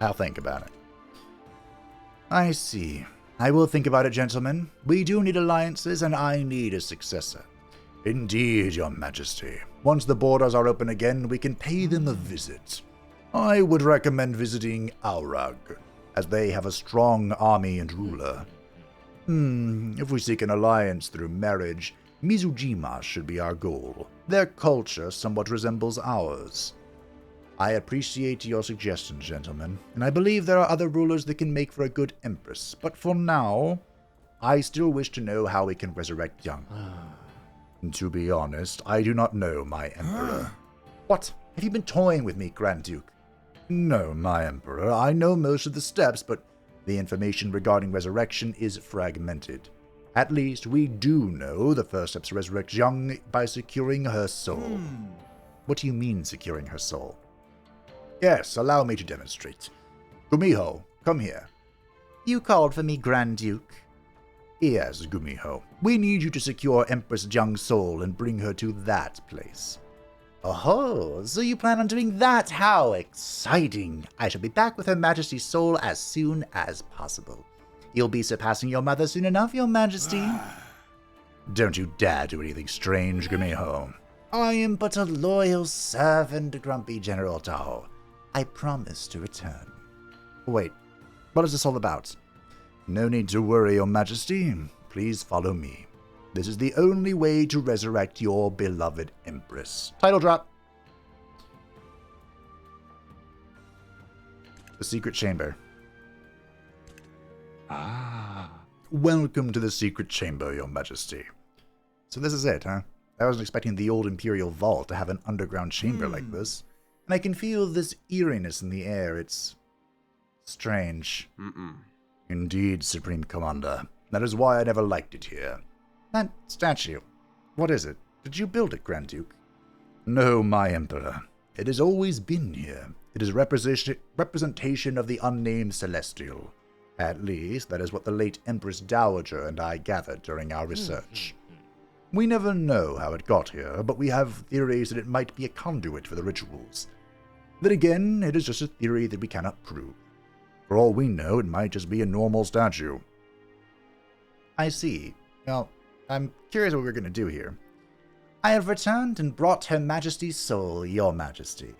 Speaker 1: I'll think about it. I see. I will think about it, gentlemen. We do need alliances, and I need a successor. Indeed, Your Majesty. Once the borders are open again, we can pay them a visit. I would recommend visiting Aurag, as they have a strong army and ruler. If we seek an alliance through marriage, Mizujima should be our goal. Their culture somewhat resembles ours. I appreciate your suggestions, gentlemen, and I believe there are other rulers that can make for a good empress, but for now, I still wish to know how we can resurrect Jiang. To be honest, I do not know, my emperor. What? Have you been toying with me, Grand Duke? No, my emperor, I know most of the steps, but the information regarding resurrection is fragmented. At least we do know the first steps to resurrect Jiang by securing her soul. What do you mean, securing her soul? Yes, allow me to demonstrate. Gumiho, come here. You called for me, Grand Duke. Yes, Gumiho. We need you to secure Empress Jiang's soul and bring her to that place. Oh, so you plan on doing that? How exciting! I shall be back with Her Majesty's soul as soon as possible. You'll be surpassing your mother soon enough, Your Majesty. Don't you dare do anything strange, Gumiho. I am but a loyal servant, Grumpy General Tao. I promise to return. Wait, what is this all about? No need to worry, Your Majesty. Please follow me. This is the only way to resurrect your beloved Empress. Title drop. The Secret Chamber. Welcome to the secret chamber, your majesty. So this is it, huh? I wasn't expecting the old Imperial Vault to have an underground chamber like this. And I can feel this eeriness in the air. It's strange. Indeed, Supreme Commander. That is why I never liked it here. That statue. What is it? Did you build it, Grand Duke? No, my Emperor. It has always been here. It is representation of the unnamed Celestial. At least, that is what the late Empress Dowager and I gathered during our research. We never know how it got here, but we have theories that it might be a conduit for the rituals. Then again, it is just a theory that we cannot prove. For all we know, it might just be a normal statue. I see. Well, I'm curious what we're going to do here. I have returned and brought Her Majesty's soul, your majesty.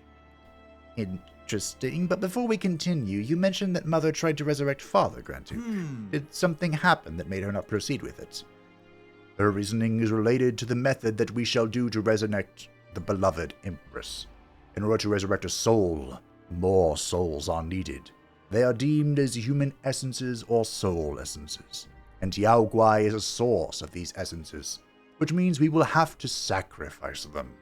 Speaker 1: Interesting, but before we continue, you mentioned that Mother tried to resurrect Father, Grand Duke. Did something happen that made her not proceed with it? Her reasoning is related to the method that we shall do to resurrect the beloved Empress. In order to resurrect a soul, more souls are needed. They are deemed as human essences or soul essences, and Yao Guai is a source of these essences, which means we will have to sacrifice them.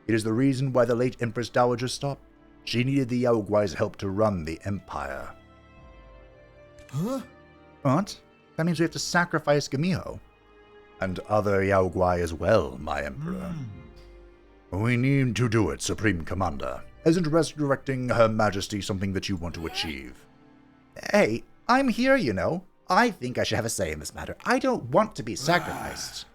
Speaker 1: It is the reason why the late Empress Dowager stopped. She needed the Yao Guai's help to run the Empire.
Speaker 3: Huh?
Speaker 1: What? That means we have to sacrifice Gamiho. And other Yao Guai as well, my Emperor. We need to do it, Supreme Commander. Isn't resurrecting Her Majesty something that you want to achieve? Hey, I'm here, you know. I think I should have a say in this matter. I don't want to be sacrificed.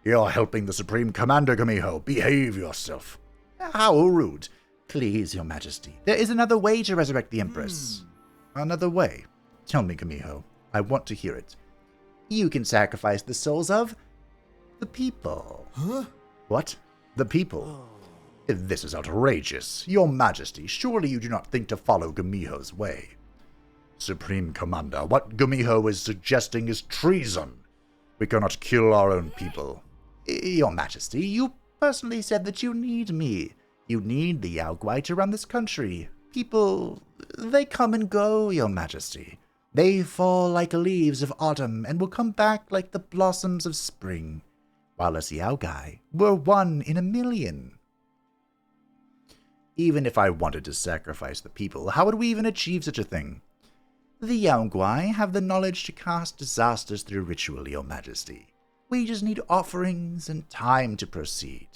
Speaker 1: You're helping the Supreme Commander, Gamiho. Behave yourself. How rude. Please, your majesty. There is another way to resurrect the Empress. Another way? Tell me, Gamiho. I want to hear it. You can sacrifice the souls of the people.
Speaker 3: Huh?
Speaker 1: What? The people? This is outrageous. Your majesty, surely you do not think to follow Gamiho's way. Supreme Commander, what Gamiho is suggesting is treason. We cannot kill our own people. Your majesty, you personally said that you need me. You need the Yao Guai to run this country. People, they come and go, your majesty. They fall like leaves of autumn and will come back like the blossoms of spring. While us Yao Guai, we're one in a million. Even if I wanted to sacrifice the people, how would we even achieve such a thing? The Yao Guai have the knowledge to cast disasters through ritual, your majesty. We just need offerings and time to proceed.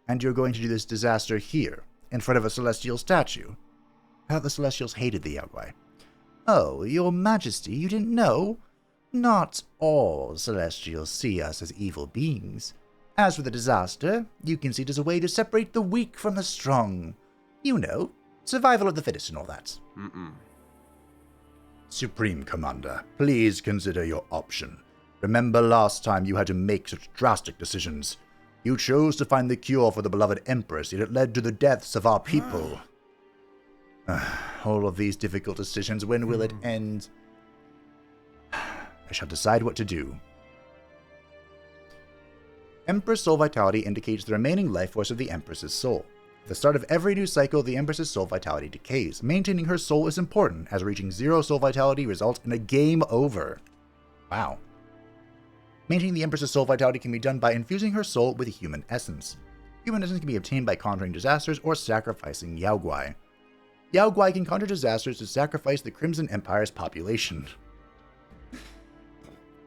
Speaker 1: And you're going to do this disaster here, in front of a celestial statue. I thought the Celestials hated the Yao Guai. Oh, your majesty, you didn't know? Not all Celestials see us as evil beings. As for the disaster, you can see it as a way to separate the weak from the strong. You know, survival of the fittest and all that. Supreme Commander, please consider your option. Remember last time you had to make such drastic decisions. You chose to find the cure for the beloved Empress, yet it led to the deaths of our people. All of these difficult decisions, when will it end? I shall decide what to do. Empress soul vitality indicates the remaining life force of the Empress's soul. At the start of every new cycle, the Empress's soul vitality decays. Maintaining her soul is important, as reaching 0 soul vitality results in a game over. Wow. Maintaining the Empress's soul vitality can be done by infusing her soul with a human essence. Human essence can be obtained by conjuring disasters or sacrificing Yao Guai. Yao Guai can conjure disasters to sacrifice the Crimson Empire's population.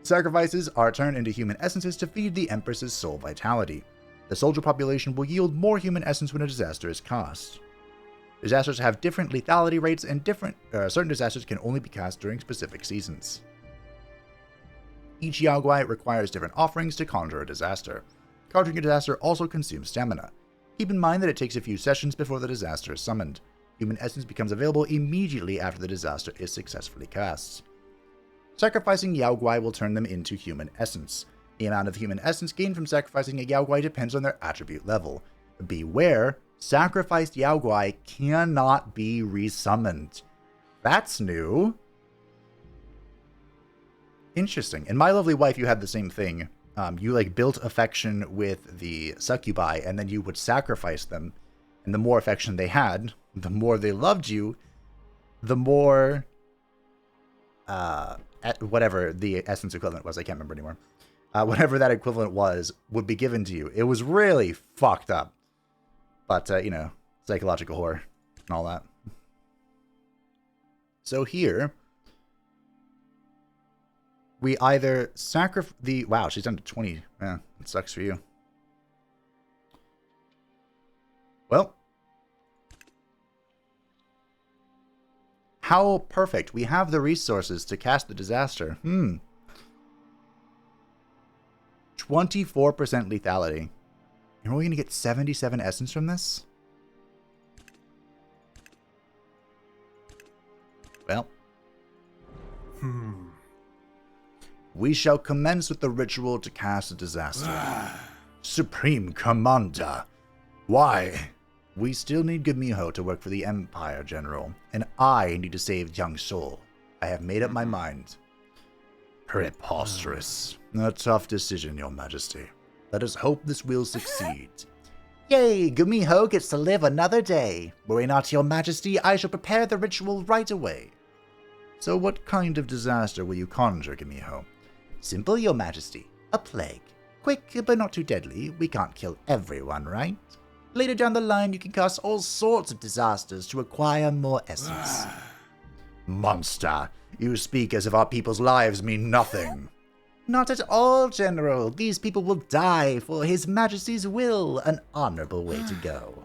Speaker 1: Sacrifices are turned into human essences to feed the Empress's soul vitality. The soldier population will yield more human essence when a disaster is cast. Disasters have different lethality rates, and certain disasters can only be cast during specific seasons. Each Yao Guai requires different offerings to conjure a disaster. Conjuring a disaster also consumes stamina. Keep in mind that it takes a few sessions before the disaster is summoned. Human essence becomes available immediately after the disaster is successfully cast. Sacrificing Yao Guai will turn them into human essence. The amount of human essence gained from sacrificing a Yao Guai depends on their attribute level. Beware, sacrificed Yao Guai cannot be resummoned. That's new. Interesting. In My Lovely Wife, you had the same thing. You built affection with the succubi, and then you would sacrifice them. And the more affection they had, the more they loved you, the more whatever the essence equivalent was, I can't remember anymore. Whatever that equivalent was, would be given to you. It was really fucked up. But, you know, psychological horror and all that. So here, we either sacrifice the... Wow, she's down to 20. Yeah, it sucks for you. Well. How perfect. We have the resources to cast the disaster. 24% lethality. And we're going to get 77 essence from this? Well. We shall commence with the ritual to cast the disaster. Supreme Commander. Why? We still need Gumiho to work for the Empire, General. And I need to save young Soul. I have made up my mind. Preposterous. A tough decision, Your Majesty. Let us hope this will succeed. Yay! Gumiho gets to live another day. Worry not, Your Majesty. I shall prepare the ritual right away. So what kind of disaster will you conjure, Gumiho? Simple, Your Majesty. A plague. Quick, but not too deadly. We can't kill everyone, right? Later down the line, you can cast all sorts of disasters to acquire more essence. Monster! You speak as if our people's lives mean nothing. Not at all, General. These people will die for His Majesty's will. An honorable way to go.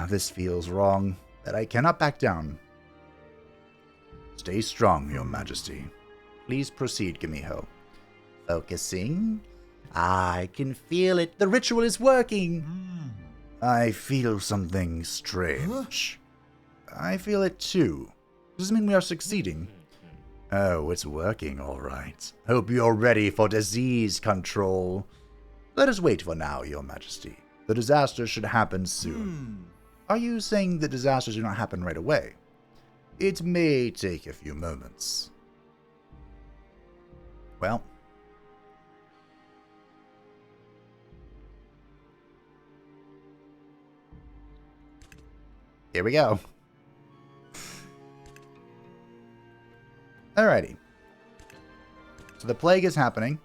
Speaker 1: This feels wrong, but I cannot back down. Stay strong, Your Majesty. Please proceed, Gumiho. Focusing. I can feel it. The ritual is working. I feel something strange. I feel it too. Does it mean we are succeeding? Oh, it's working all right. Hope you're ready for disease control. Let us wait for now, Your Majesty. The disaster should happen soon. Are you saying that disasters do not happen right away? It may take a few moments. Well. Here we go. Alrighty. So the plague is happening.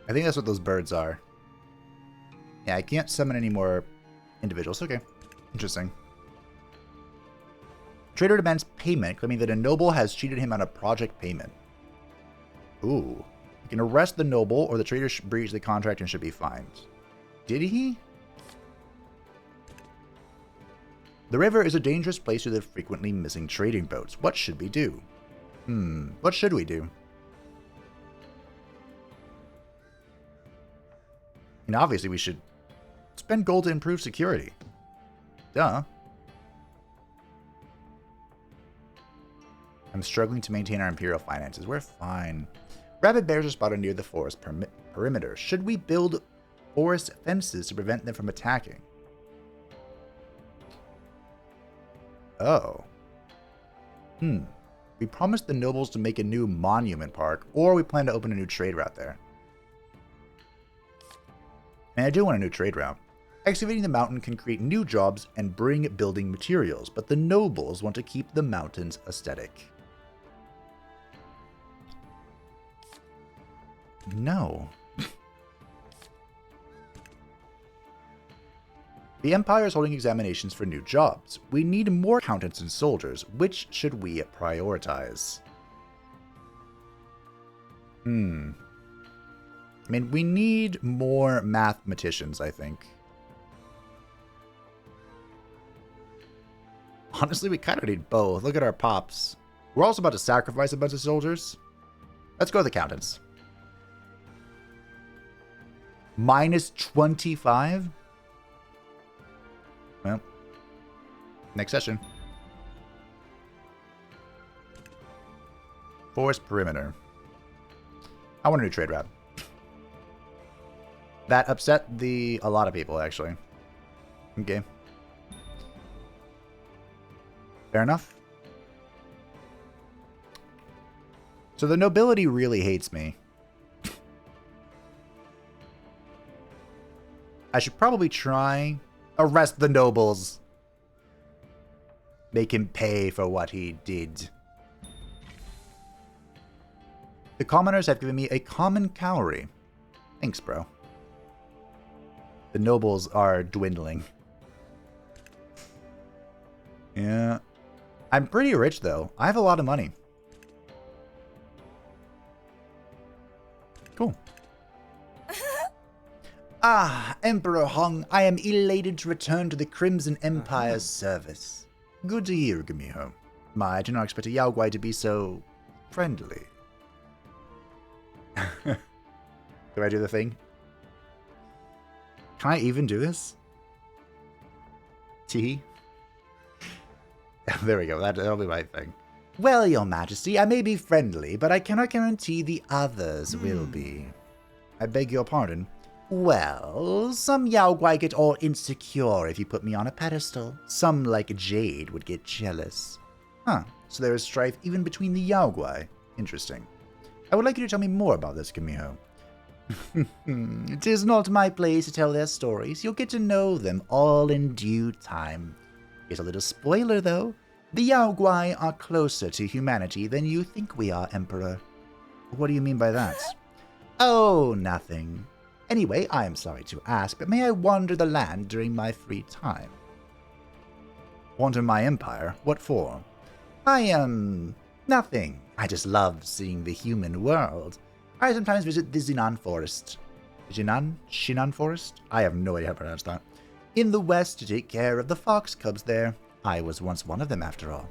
Speaker 1: I think that's what those birds are. Yeah, I can't summon any more individuals. Okay. Interesting. Trader demands payment, claiming that a noble has cheated him on a project payment. Ooh. You can arrest the noble, or the trader should breach the contract and should be fined. Did he? The river is a dangerous place with frequently missing trading boats. What should we do? What should we do? And obviously we should spend gold to improve security. Duh. I'm struggling to maintain our imperial finances. We're fine. Rabid bears are spotted near the forest perimeter. Should we build forest fences to prevent them from attacking? Oh. We promised the nobles to make a new monument park, or we plan to open a new trade route there. And I do want a new trade route. Excavating the mountain can create new jobs and bring building materials, but the nobles want to keep the mountain's aesthetic. No. The Empire is holding examinations for new jobs. We need more accountants and soldiers. Which should we prioritize? I mean, we need more mathematicians, I think. Honestly, we kind of need both. Look at our pops. We're also about to sacrifice a bunch of soldiers. Let's go with accountants. Minus 25? Well, next session. Forest perimeter. I want a new trade route. That upset a lot of people, actually. Okay. Fair enough. So the nobility really hates me. I should probably try... Arrest the nobles. Make him pay for what he did. The commoners have given me a common cowrie. Thanks, bro. The nobles are dwindling. Yeah. I'm pretty rich, though. I have a lot of money. Cool. Ah, Emperor Hong, I am elated to return to the Crimson Empire's service. Good to hear, Gumiho. I did not expect a Yao Guai to be so friendly. Do I do the thing? Can I even do this? Tee? There we go, that'll be my thing. Well, Your Majesty, I may be friendly, but I cannot guarantee the others will be. I beg your pardon. Well, some Yao Guai get all insecure if you put me on a pedestal. Some, like Jade, would get jealous. Huh, so there is strife even between the Yao Guai. Interesting. I would like you to tell me more about this, Gumiho. It is not my place to tell their stories. You'll get to know them all in due time. Here's a little spoiler, though. The Yao Guai are closer to humanity than you think we are, Emperor. What do you mean by that? Oh, nothing. Anyway, I am sorry to ask, but may I wander the land during my free time? Wander my empire? What for? Nothing. I just love seeing the human world. I sometimes visit the Xinan Forest. Shinan Forest? I have no idea how to pronounce that. In the west to take care of the fox cubs there. I was once one of them, after all.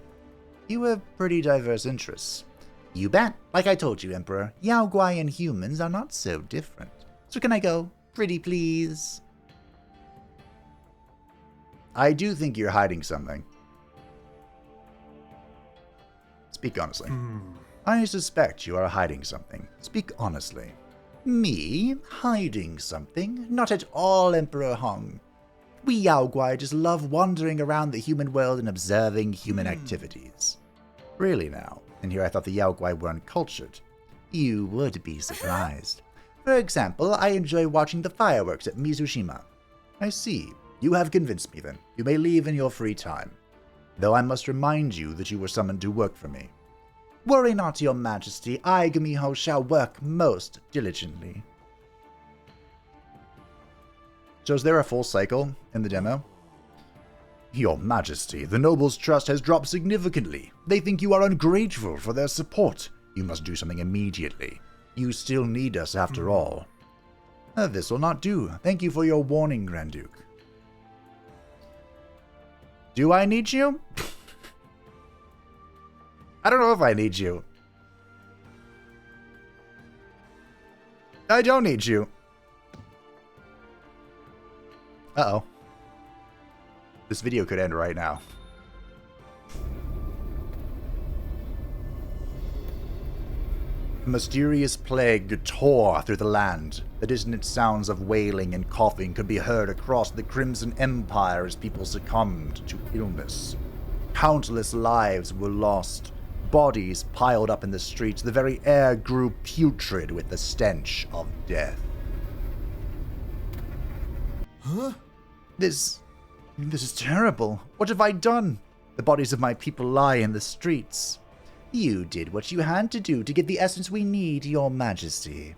Speaker 1: You have pretty diverse interests. You bet. Like I told you, Emperor, Yao Guai and humans are not so different. So can I go? Pretty please? I do think you're hiding something. Speak honestly. I suspect you are hiding something. Speak honestly. Me? Hiding something? Not at all, Emperor Hong. We Yao Guai just love wandering around the human world and observing human activities. Really now? And here I thought the Yao Guai were uncultured. You would be surprised. For example, I enjoy watching the fireworks at Mizushima. I see. You have convinced me then. You may leave in your free time. Though I must remind you that you were summoned to work for me. Worry not, Your Majesty. I, Gumiho, shall work most diligently. So is there a full cycle in the demo? Your Majesty, the nobles' trust has dropped significantly. They think you are ungrateful for their support. You must do something immediately. You still need us after all. This will not do. Thank you for your warning, Grand Duke. Do I need you? I don't know if I need you. I don't need you. Uh-oh. This video could end right now. A mysterious plague tore through the land. The dissonant sounds of wailing and coughing could be heard across the Crimson Empire as people succumbed to illness. Countless lives were lost. Bodies piled up in the streets. The very air grew putrid with the stench of death.
Speaker 3: Huh?
Speaker 1: This is terrible. What have I done? The bodies of my people lie in the streets. You did what you had to do to get the essence we need, Your Majesty.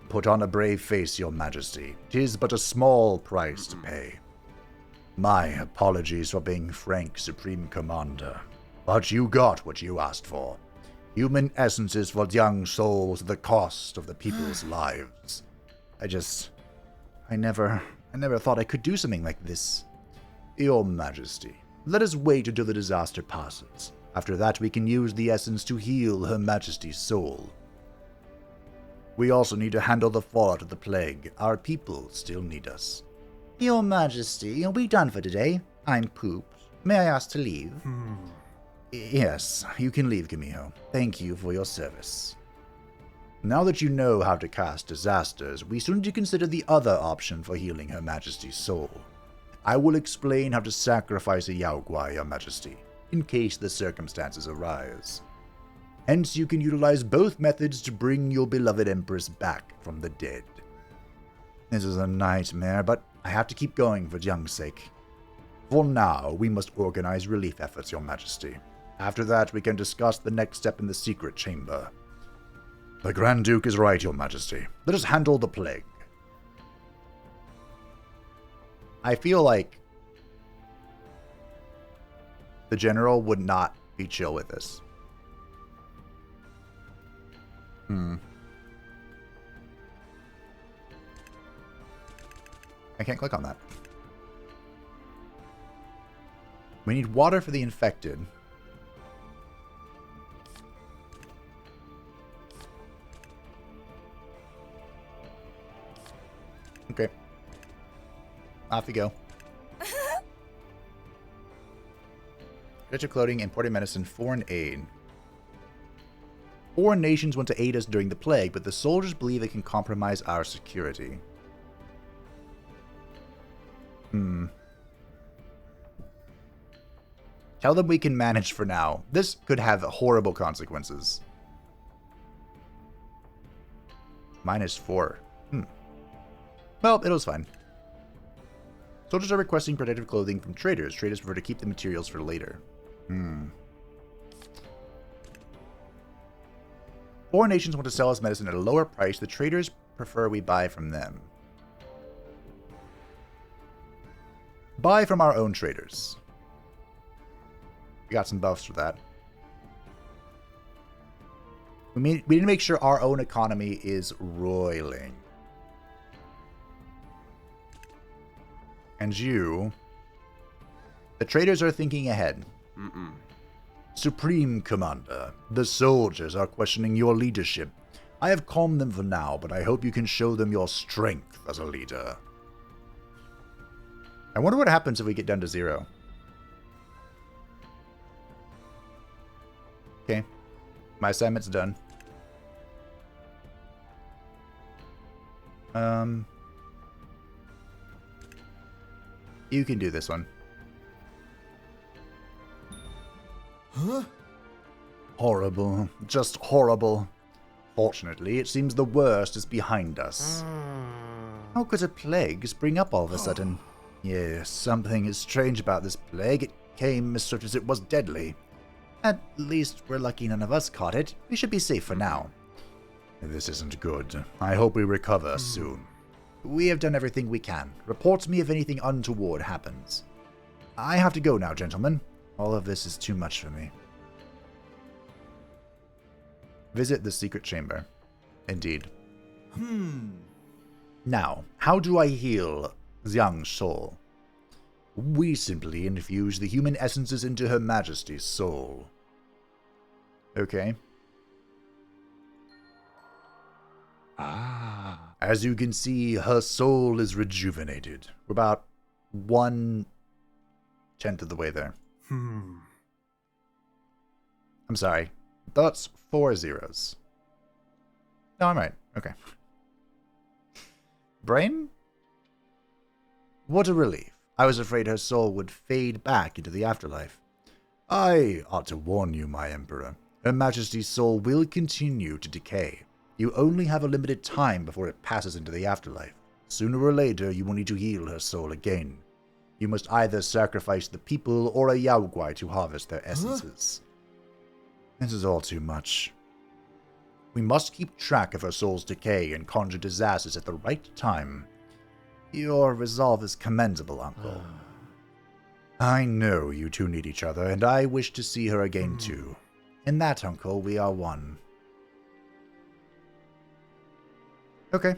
Speaker 1: Put on a brave face, Your Majesty. 'Tis but a small price to pay. My apologies for being frank, Supreme Commander. But you got what you asked for. Human essences for young souls at the cost of the people's lives. I never thought I could do something like this. Your Majesty, let us wait until the disaster passes. After that, we can use the essence to heal Her Majesty's soul. We also need to handle the fallout of the plague. Our people still need us. Your Majesty, are we done for today? I'm pooped. May I ask to leave? Yes, you can leave, Gumiho. Thank you for your service. Now that you know how to cast disasters, we still need to consider the other option for healing Her Majesty's soul. I will explain how to sacrifice a Yao Guai, Your Majesty, in case the circumstances arise. Hence, you can utilize both methods to bring your beloved Empress back from the dead. This is a nightmare, but I have to keep going for Jiang's sake. For now, we must organize relief efforts, Your Majesty. After that, we can discuss the next step in the secret chamber. The Grand Duke is right, Your Majesty. Let us handle the plague. I feel like the general would not be chill with this. I can't click on that. We need water for the infected. Okay. Off you go. Get clothing, imported medicine, foreign aid. Foreign nations want to aid us during the plague, but the soldiers believe it can compromise our security. Tell them we can manage for now. This could have horrible consequences. -4. Well, it was fine. Soldiers are requesting protective clothing from traders. Traders prefer to keep the materials for later. Foreign nations want to sell us medicine at a lower price. The traders prefer we buy from them. Buy from our own traders. We got some buffs for that. We need to make sure our own economy is roiling. And you... The traders are thinking ahead. Supreme Commander, the soldiers are questioning your leadership. I have calmed them for now, but I hope you can show them your strength as a leader. I wonder what happens if we get down to 0. Okay. My assignment's done. You can do this one.
Speaker 3: Huh?
Speaker 1: Horrible. Just horrible. Fortunately, it seems the worst is behind us. How could a plague spring up all of a sudden? Yes, something is strange about this plague. It came as swift as it was deadly. At least we're lucky none of us caught it. We should be safe for now. This isn't good. I hope we recover soon. We have done everything we can. Report me if anything untoward happens. I have to go now, gentlemen. All of this is too much for me. Visit the secret chamber. Indeed. Now, how do I heal Xiang's soul? We simply infuse the human essences into Her Majesty's soul. Okay. As you can see, her soul is rejuvenated. We're about 1/10 of the way there. I'm sorry. That's 4 zeros. No, I'm right. Okay. Brain? What a relief. I was afraid her soul would fade back into the afterlife. I ought to warn you, my Emperor. Her Majesty's soul will continue to decay. You only have a limited time before it passes into the afterlife. Sooner or later, you will need to heal her soul again. You must either sacrifice the people or a Yaoguai to harvest their essences. This is all too much. We must keep track of her soul's decay and conjure disasters at the right time. Your resolve is commendable, Uncle. I know you two need each other, and I wish to see her again too. In that, Uncle, we are one. Okay.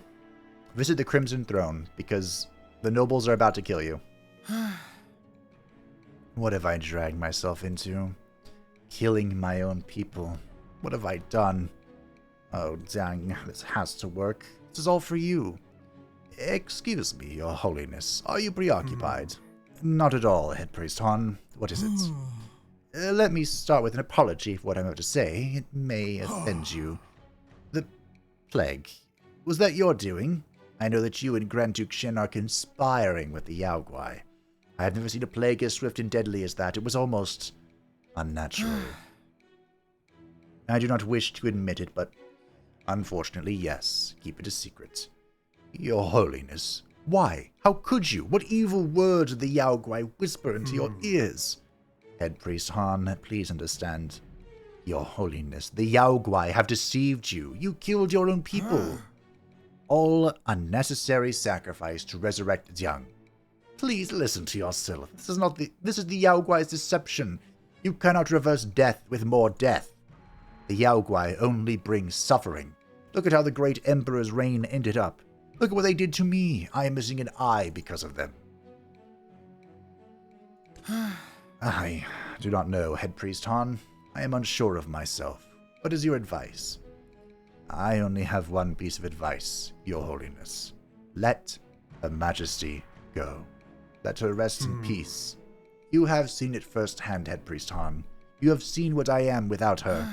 Speaker 1: Visit the Crimson Throne, because the nobles are about to kill you. What have I dragged myself into? Killing my own people. What have I done? Oh, dang, this has to work. This is all for you. Excuse me, Your Holiness. Are you preoccupied? Not at all, Head Priest Han. What is it? Let me start with an apology for what I'm about to say. It may offend you. The plague. Was that your doing? I know that you and Grand Duke Shen are conspiring with the Yaoguai. I have never seen a plague as swift and deadly as that. It was almost unnatural. I do not wish to admit it, but unfortunately, yes. Keep it a secret. Your Holiness, Why? How could you? What evil words did the Yao Guai whisper into your ears? Head Priest Han, please understand. Your Holiness, the Yao Guai have deceived you. You killed your own people. All unnecessary sacrifice to resurrect Jiang. Please listen to yourself. This is the Yao Guai's deception. You cannot reverse death with more death. The Yao Guai only brings suffering. Look at how the great Emperor's reign ended up. Look at what they did to me. I am missing an eye because of them. I do not know, Head Priest Han. I am unsure of myself. What is your advice? I only have one piece of advice, Your Holiness. Let Her Majesty go. Let her rest in peace. You have seen it firsthand, Head Priest Han. You have seen what I am without her.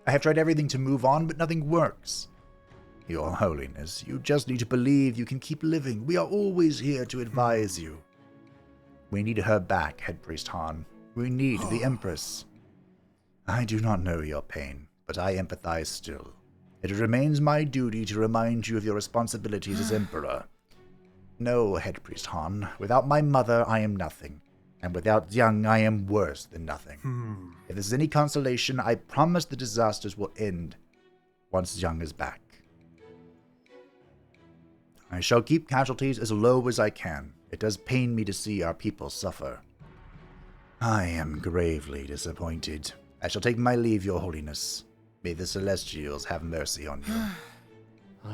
Speaker 1: I have tried everything to move on, but nothing works. Your Holiness, you just need to believe you can keep living. We are always here to advise you. We need her back, Head Priest Han. We need the Empress. I do not know your pain, but I empathize still. It remains my duty to remind you of your responsibilities as Emperor. No, Head Priest Han, without my mother I am nothing, and without Jiang I am worse than nothing. If this is any consolation, I promise the disasters will end once Jiang is back. I shall keep casualties as low as I can. It does pain me to see our people suffer. I am gravely disappointed. I shall take my leave, Your Holiness. May the Celestials have mercy on you.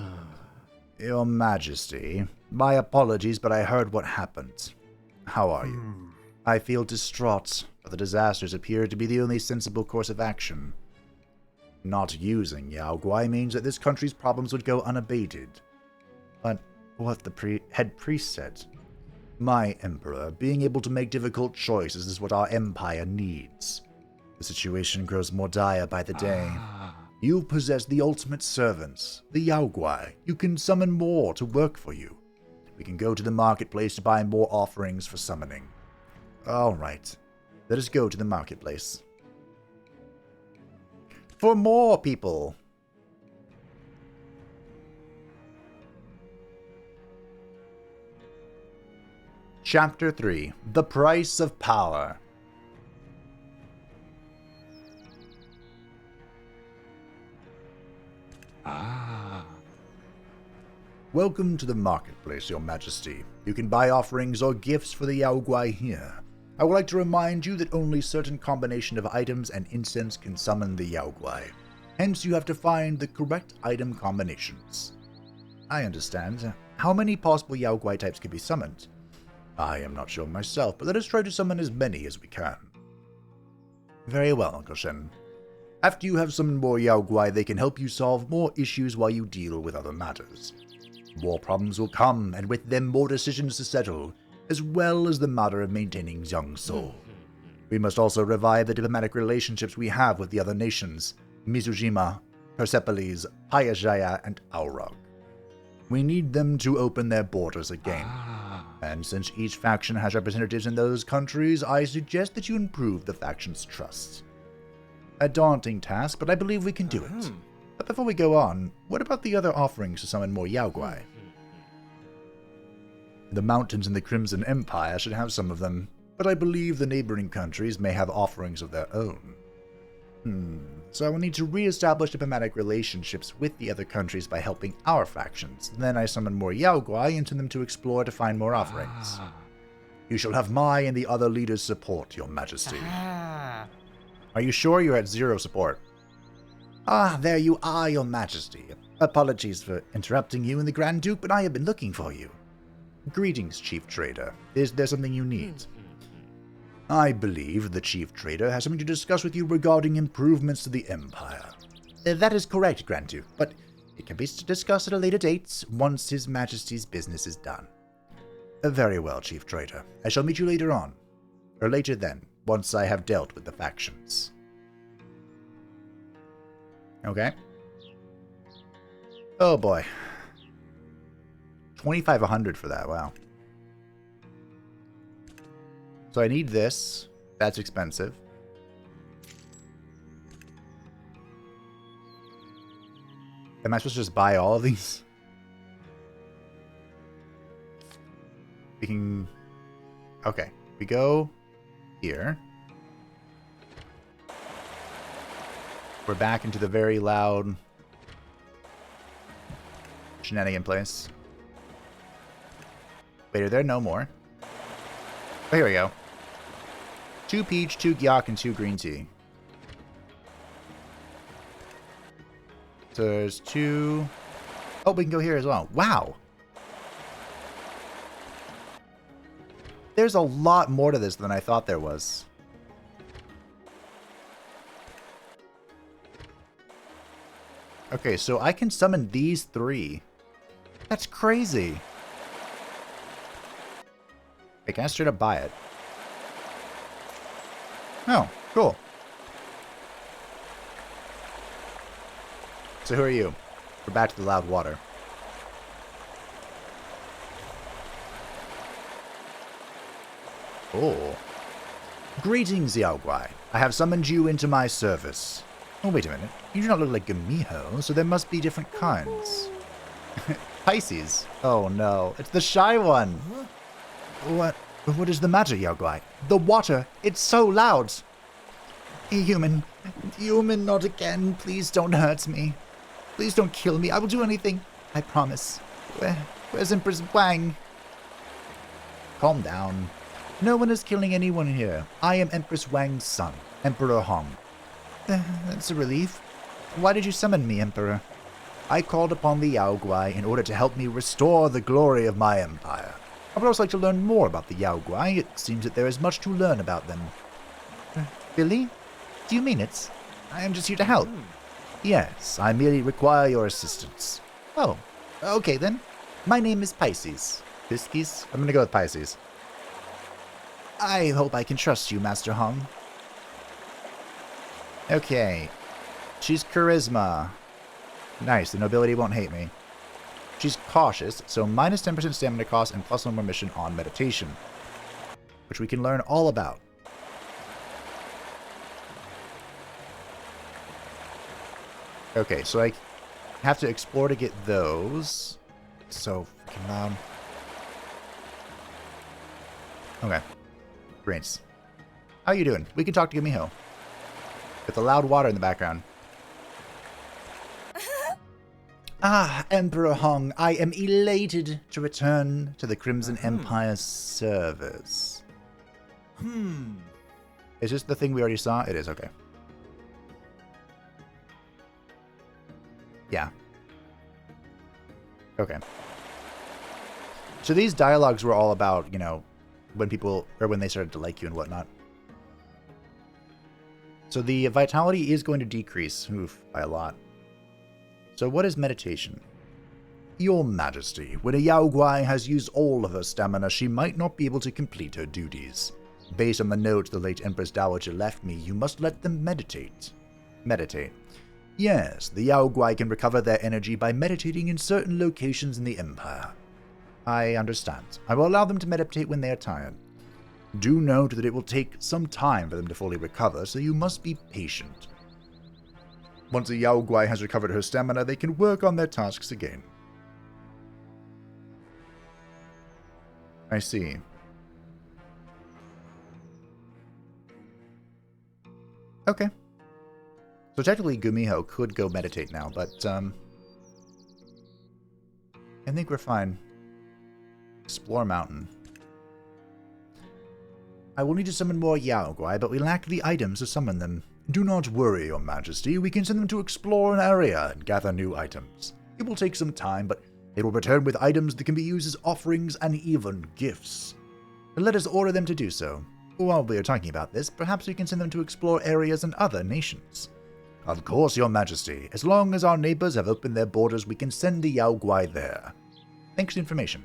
Speaker 1: Your Majesty, my apologies, but I heard what happened. How are you? I feel distraught, but the disasters appear to be the only sensible course of action. Not using Yao Guai means that this country's problems would go unabated. But what the head priest said. My Emperor, being able to make difficult choices is what our empire needs. The situation grows more dire by the day. You possess the ultimate servants, the Yao Guai. You can summon more to work for you. We can go to the marketplace to buy more offerings for summoning. All right, let us go to the marketplace. For more people. Chapter 3, The Price of Power. Welcome to the marketplace, Your Majesty. You can buy offerings or gifts for the Yao Guai here. I would like to remind you that only certain combination of items and incense can summon the Yao Guai. Hence, you have to find the correct item combinations. I understand. How many possible Yao Guai types can be summoned? I am not sure myself, but let us try to summon as many as we can. Very well, Uncle Shen. After you have summoned more Yao Guai, they can help you solve more issues while you deal with other matters. More problems will come, and with them more decisions to settle, as well as the matter of maintaining Jiang's soul. We must also revive the diplomatic relationships we have with the other nations, Mizujima, Persepolis, Hayashaya, and Aurog. We need them to open their borders again. And since each faction has representatives in those countries, I suggest that you improve the faction's trust. A daunting task, but I believe we can do it. But before we go on, what about the other offerings to summon more Yao Guai? The mountains in the Crimson Empire should have some of them, but I believe the neighboring countries may have offerings of their own. So I will need to re-establish diplomatic relationships with the other countries by helping our factions. Then I summon more Yao Guai and send them to explore to find more offerings. You shall have my and the other leaders' support, Your Majesty. Are you sure you're at 0 support? There you are, Your Majesty. Apologies for interrupting you and the Grand Duke, but I have been looking for you. Greetings, Chief Trader. Is there something you need? I believe the Chief Trader has something to discuss with you regarding improvements to the Empire. That is correct, Grand Duke, but it can be discussed at a later date once His Majesty's business is done. Very well, Chief Trader. I shall meet you later on. Or later then, once I have dealt with the factions. Okay. Oh boy. 2,500 for that, wow. So I need this. That's expensive. Am I supposed to just buy all of these? We can... Okay. We go here. We're back into the very loud shenanigan place. Wait, are there no more? Oh, here we go. 2 peach, 2 gyak, and 2 green tea. So there's 2... Oh, we can go here as well. Wow! There's a lot more to this than I thought there was. Okay, so I can summon these 3. That's crazy. Hey, can I straight up buy it? Oh, cool. So who are you? We're back to the loud water. Oh. Greetings, Yao Guai. I have summoned you into my service. Oh, wait a minute. You do not look like Gumiho, so there must be different kinds. Pisces. Oh no, it's the shy one.
Speaker 3: Huh?
Speaker 1: What is the matter, Yao Guai? The water, it's so loud. Human, not again. Please don't hurt me. Please don't kill me. I will do anything. I promise. Where's Empress Wang? Calm down. No one is killing anyone here. I am Empress Wang's son, Emperor Hong. That's a relief. Why did you summon me, Emperor? I called upon the Yao Guai in order to help me restore the glory of my empire. I would also like to learn more about the Yao Guai. It seems that there is much to learn about them. Really? Do you mean it? I am just here to help. Yes, I merely require your assistance. Oh, okay then. My name is Pisces. Pisces? I'm gonna go with Pisces. I hope I can trust you, Master Hong. Okay. She's charisma. Nice, the nobility won't hate me. She's cautious, so minus 10% stamina cost and plus 1 more mission on meditation, which we can learn all about. Okay, so I have to explore to get those. So freaking loud. Okay. Great. How you doing? We can talk to Gumiho. With the loud water in the background. Ah, Emperor Hong, I am elated to return to the Crimson Empire's service. Is this the thing we already saw? It is, okay. Yeah. Okay. So these dialogues were all about, you know, when people, or when they started to like you and whatnot. So the vitality is going to decrease, by a lot. So what is meditation? Your Majesty, when a Yao Guai has used all of her stamina, she might not be able to complete her duties. Based on the note the late Empress Dowager left me, you must let them meditate. Meditate. Yes, the Yao Guai can recover their energy by meditating in certain locations in the Empire. I understand. I will allow them to meditate when they are tired. Do note that it will take some time for them to fully recover, so you must be patient. Once a Yao Guai has recovered her stamina, they can work on their tasks again. I see. Okay. So technically Gumiho could go meditate now, but I think we're fine. Explore mountain. I will need to summon more Yao Guai, but we lack the items to summon them. Do not worry, Your Majesty. We can send them to explore an area and gather new items. It will take some time, but they will return with items that can be used as offerings and even gifts. Let us order them to do so. While we are talking about this, perhaps we can send them to explore areas in other nations. Of course, Your Majesty. As long as our neighbors have opened their borders, we can send the Yao Guai there. Thanks for the information.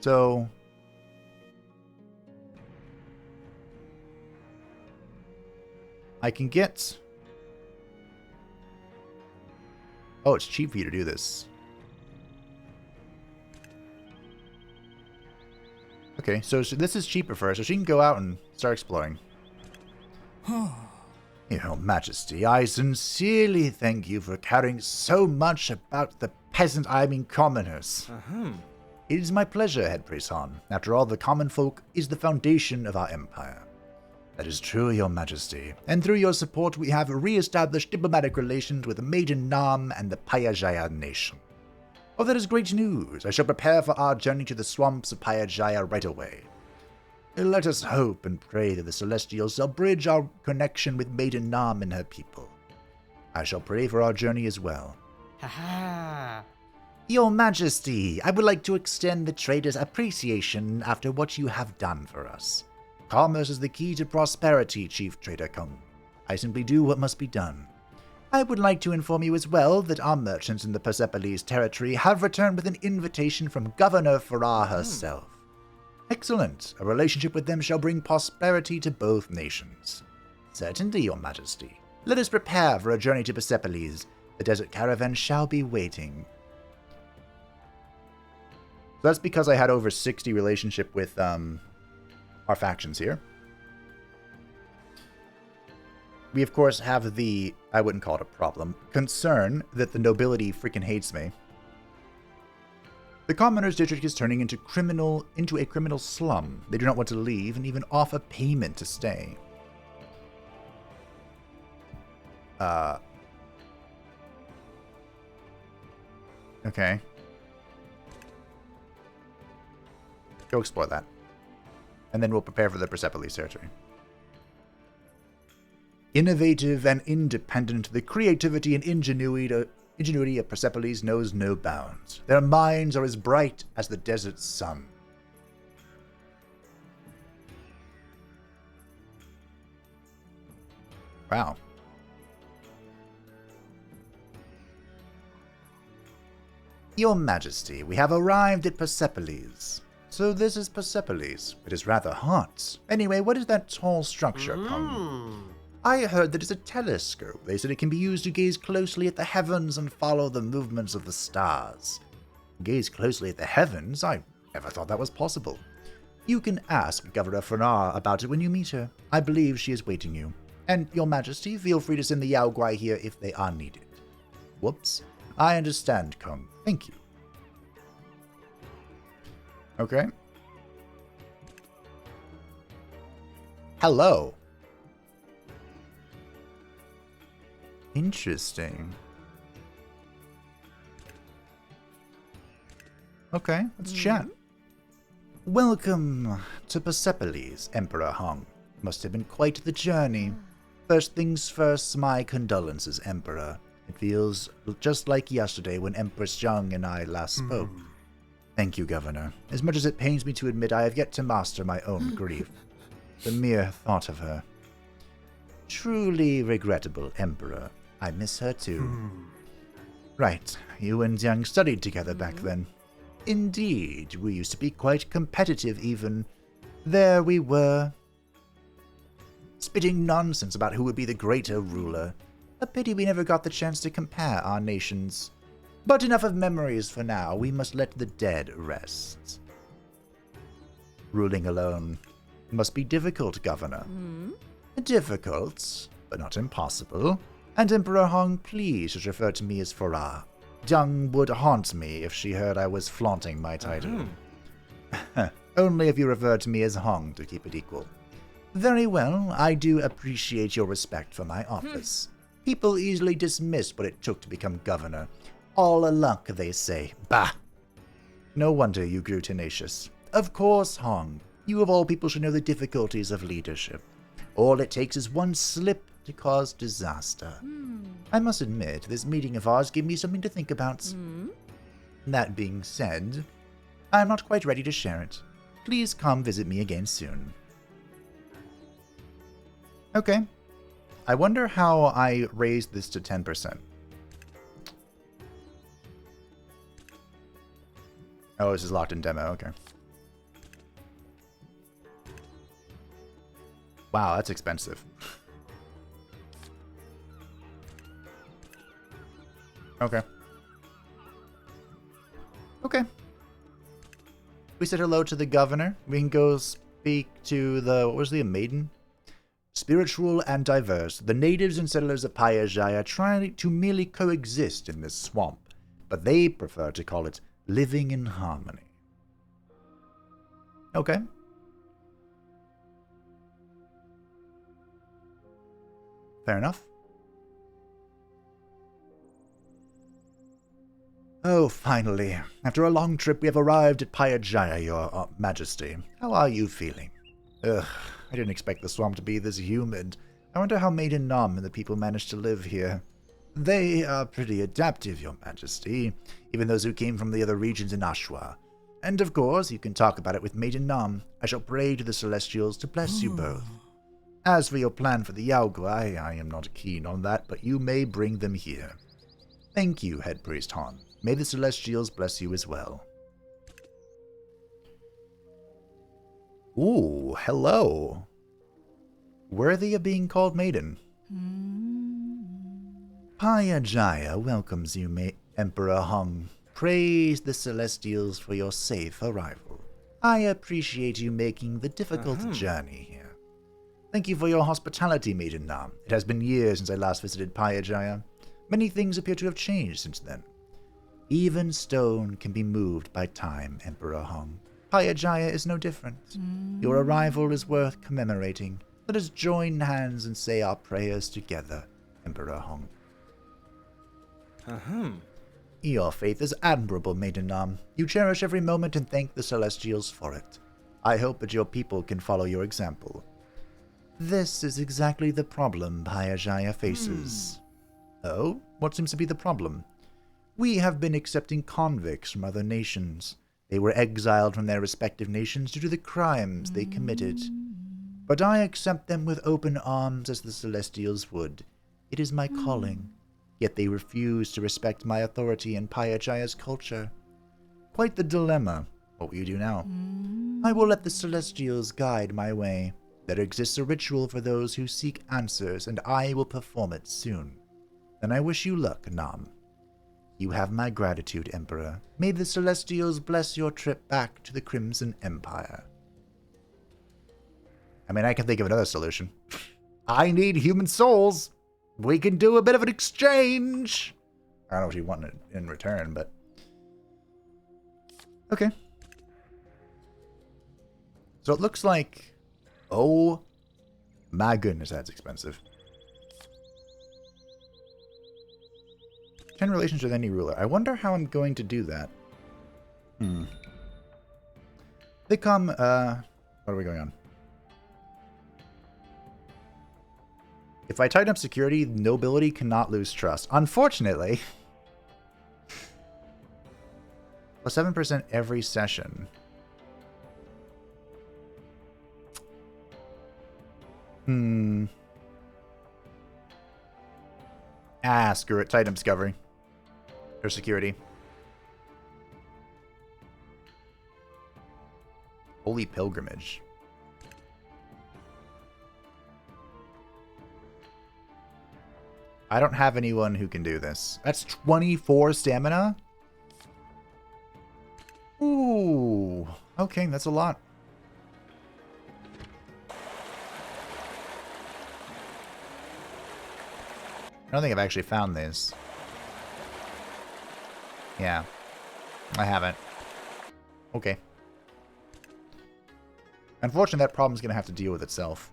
Speaker 1: So... I can get... Oh, it's cheap for you to do this. Okay, so this is cheaper for her, so she can go out and start exploring. Your Majesty, I sincerely thank you for caring so much about the peasant, commoners. It is my pleasure, Head Priest Han. After all, the common folk is the foundation of our empire. That is true, Your Majesty, and through your support we have re-established diplomatic relations with Maiden Nam and the Payajaya nation. Oh, that is great news. I shall prepare for our journey to the swamps of Payajaya right away. Let us hope and pray that the Celestials shall bridge our connection with Maiden Nam and her people. I shall pray for our journey as well.
Speaker 2: Ha.
Speaker 1: Your Majesty, I would like to extend the trader's appreciation after what you have done for us. Commerce is the key to prosperity, Chief Trader Kung. I simply do what must be done. I would like to inform you as well that our merchants in the Persepolis territory have returned with an invitation from Governor Farah herself. Excellent. A relationship with them shall bring prosperity to both nations. Certainly, Your Majesty. Let us prepare for a journey to Persepolis. The desert caravan shall be waiting. So that's because I had over 60 relationship with our factions here. We, of course, have the, I wouldn't call it a problem, concern that the nobility freaking hates me. The commoners' district is turning into a criminal slum. They do not want to leave and even offer payment to stay. Okay. Go explore that. And then we'll prepare for the Persepolis territory. Innovative and independent, the creativity and ingenuity of Persepolis knows no bounds. Their minds are as bright as the desert sun. Wow. Your Majesty, we have arrived at Persepolis. So this is Persepolis. It is rather hot. Anyway, what is that tall structure, Kung? I heard that it's a telescope. They said it can be used to gaze closely at the heavens and follow the movements of the stars. Gaze closely at the heavens? I never thought that was possible. You can ask Governor Fanar about it when you meet her. I believe she is waiting you. And, Your Majesty, feel free to send the Yao Guai here if they are needed. Whoops. I understand, Kung. Thank you. Okay. Hello. Interesting. Okay, let's chat. Welcome to Persepolis, Emperor Hong. Must have been quite the journey. First things first, my condolences, Emperor. It feels just like yesterday when Empress Zhang and I last spoke. Thank you, Governor. As much as it pains me to admit, I have yet to master my own grief. The mere thought of her. Truly regrettable, Emperor. I miss her too. Right, you and Jiang studied together back then. Indeed, we used to be quite competitive even. There we were, spitting nonsense about who would be the greater ruler. A pity we never got the chance to compare our nations. But enough of memories for now. We must let the dead rest. Ruling alone must be difficult, Governor. Difficult, but not impossible. And Emperor Hong, please just refer to me as Farah. Jiang would haunt me if she heard I was flaunting my title. Only if you refer to me as Hong to keep it equal. Very well, I do appreciate your respect for my office. People easily dismissed what it took to become governor. All a luck, they say. Bah! No wonder you grew tenacious. Of course, Hong. You of all people should know the difficulties of leadership. All it takes is one slip to cause disaster. I must admit, this meeting of ours gave me something to think about. That being said, I'm not quite ready to share it. Please come visit me again soon. Okay. I wonder how I raised this to 10%. Oh, this is locked in demo, okay. Wow, that's expensive. Okay. Okay. We said hello to the governor. We can go speak to the, what was the maiden? Spiritual and diverse. The natives and settlers of Payajaya try to merely coexist in this swamp, but they prefer to call it living in harmony. Okay. Fair enough. Oh, finally. After a long trip, we have arrived at Pyajaya, your Majesty. How are you feeling? Ugh, I didn't expect the swamp to be this humid. I wonder how Maiden Nam and the people managed to live here. They are pretty adaptive, your Majesty, even those who came from the other regions in Ashwa. And of course, you can talk about it with Maiden Nam. I shall pray to the Celestials to bless you both. As for your plan for the Yaogwai, I am not keen on that, but you may bring them here. Thank you, Head Priest Han. May the Celestials bless you as well. Ooh, hello. Worthy of being called Maiden. Pyajaya welcomes you, Emperor Hong. Praise the Celestials for your safe arrival. I appreciate you making the difficult journey here. Thank you for your hospitality, Maiden Nam. It has been years since I last visited Pyajaya. Many things appear to have changed since then. Even stone can be moved by time, Emperor Hong. Pyajaya is no different. Your arrival is worth commemorating. Let us join hands and say our prayers together, Emperor Hong. Your faith is admirable, Maiden Nam. You cherish every moment and thank the Celestials for it. I hope that your people can follow your example. This is exactly the problem Pyajaya faces. Oh? What seems to be the problem? We have been accepting convicts from other nations. They were exiled from their respective nations due to the crimes they committed. But I accept them with open arms as the Celestials would. It is my calling. Yet they refuse to respect my authority and Pyajaya's culture. Quite the dilemma. What will you do now? I will let the Celestials guide my way. There exists a ritual for those who seek answers, and I will perform it soon. Then I wish you luck, Nam. You have my gratitude, Emperor. May the Celestials bless your trip back to the Crimson Empire. I mean, I can think of another solution. I need human souls. We can do a bit of an exchange. I don't know what you want in return, but... Okay. So it looks like... Oh, my goodness, that's expensive. 10 relations with any ruler. I wonder how I'm going to do that. They come, what are we going on? If I tighten up security, nobility cannot lose trust. Unfortunately. Plus 7% every session. Screw it. Tighten up discovery. Or security. Holy Pilgrimage. I don't have anyone who can do this. That's 24 stamina? Ooh. Okay, that's a lot. I don't think I've actually found this. Yeah. I haven't. Okay. Unfortunately, that problem's going to have to deal with itself.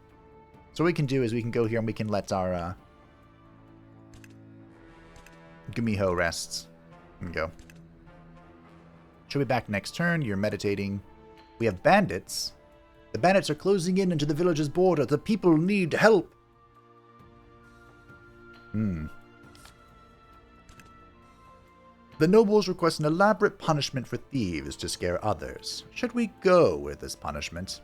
Speaker 1: So what we can do is we can go here and we can let our, Gumiho rests. There we go. She'll be back next turn. You're meditating. We have bandits. The bandits are closing in into the village's border. The people need help. The nobles request an elaborate punishment for thieves to scare others. Should we go with this punishment?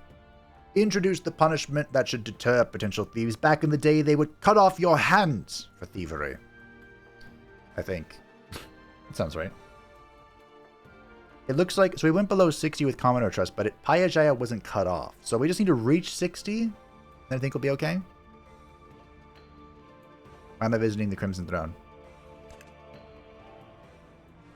Speaker 1: Introduce the punishment that should deter potential thieves. Back in the day, they would cut off your hands for thievery. I think. That sounds right. It looks like... So we went below 60 with Commoner Trust, but Pyajaya wasn't cut off. So we just need to reach 60, and I think we'll be okay. Why am I visiting the Crimson Throne?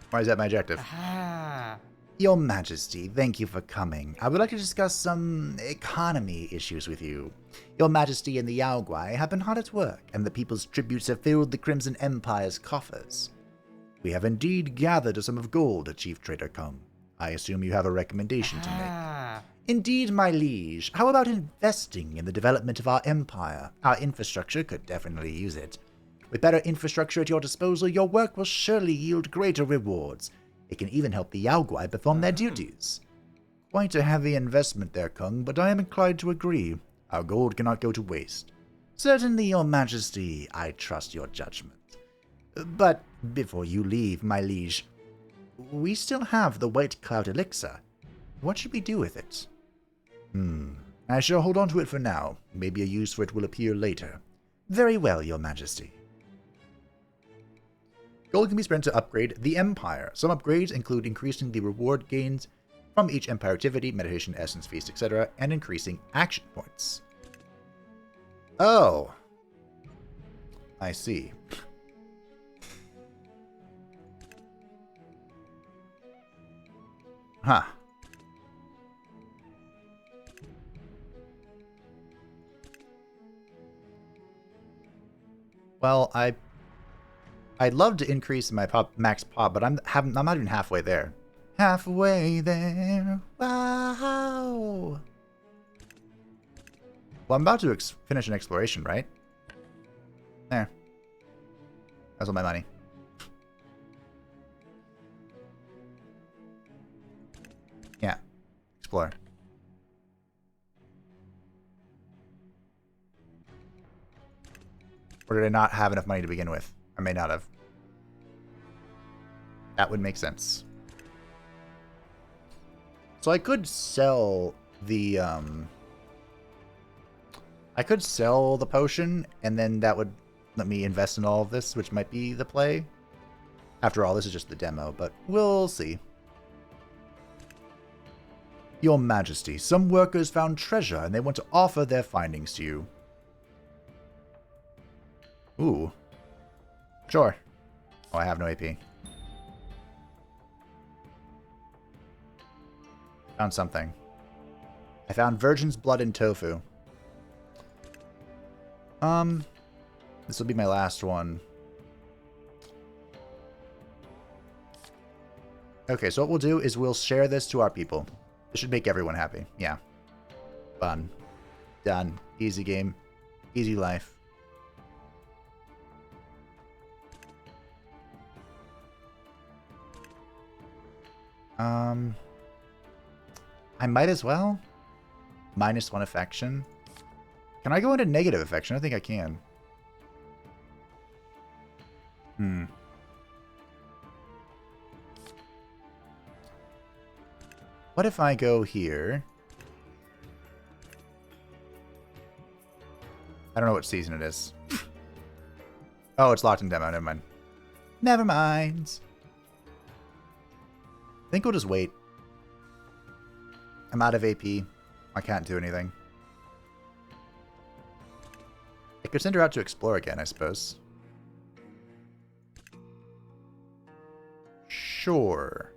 Speaker 1: Why is that my objective?
Speaker 2: Aha.
Speaker 1: Your Majesty, thank you for coming. I would like to discuss some economy issues with you. Your Majesty and the Yaogwai have been hard at work, and the people's tributes have filled the Crimson Empire's coffers. We have indeed gathered a sum of gold, Chief Trader Kung. I assume you have a recommendation to make. Indeed, my liege. How about investing in the development of our empire? Our infrastructure could definitely use it. With better infrastructure at your disposal, your work will surely yield greater rewards. It can even help the Yaoguai perform their duties. Quite a heavy investment there, Kung, but I am inclined to agree. Our gold cannot go to waste. Certainly, your majesty, I trust your judgment. But before you leave, my liege, we still have the White Cloud Elixir. What should we do with it? I shall hold on to it for now. Maybe a use for it will appear later. Very well, your majesty. Gold can be spent to upgrade the Empire. Some upgrades include increasing the reward gains from each Empire activity, meditation, essence, feast, etc., and increasing action points. Oh. I see. Huh. Well, I'd love to increase my max pop, but I'm not even halfway there. Halfway there. Wow. Well, I'm about to finish an exploration, right? There. That's all my money. Yeah. Explore. Or did I not have enough money to begin with? I may not have. That would make sense. So I could sell the, I could sell the potion, and then that would let me invest in all of this, which might be the play. After all, this is just the demo, but we'll see. Your Majesty, some workers found treasure, and they want to offer their findings to you. Ooh. Sure. Oh, I have no AP. Found something. I found virgin's blood and tofu. This will be my last one. Okay, so what we'll do is we'll share this to our people. This should make everyone happy. Yeah. Fun. Done. Easy game. Easy life. I might as well. -1 affection. Can I go into negative affection? I think I can. What if I go here? I don't know what season it is. Oh, it's locked in demo. Never mind. Never mind. I think we'll just wait. I'm out of AP. I can't do anything. I could send her out to explore again, I suppose. Sure.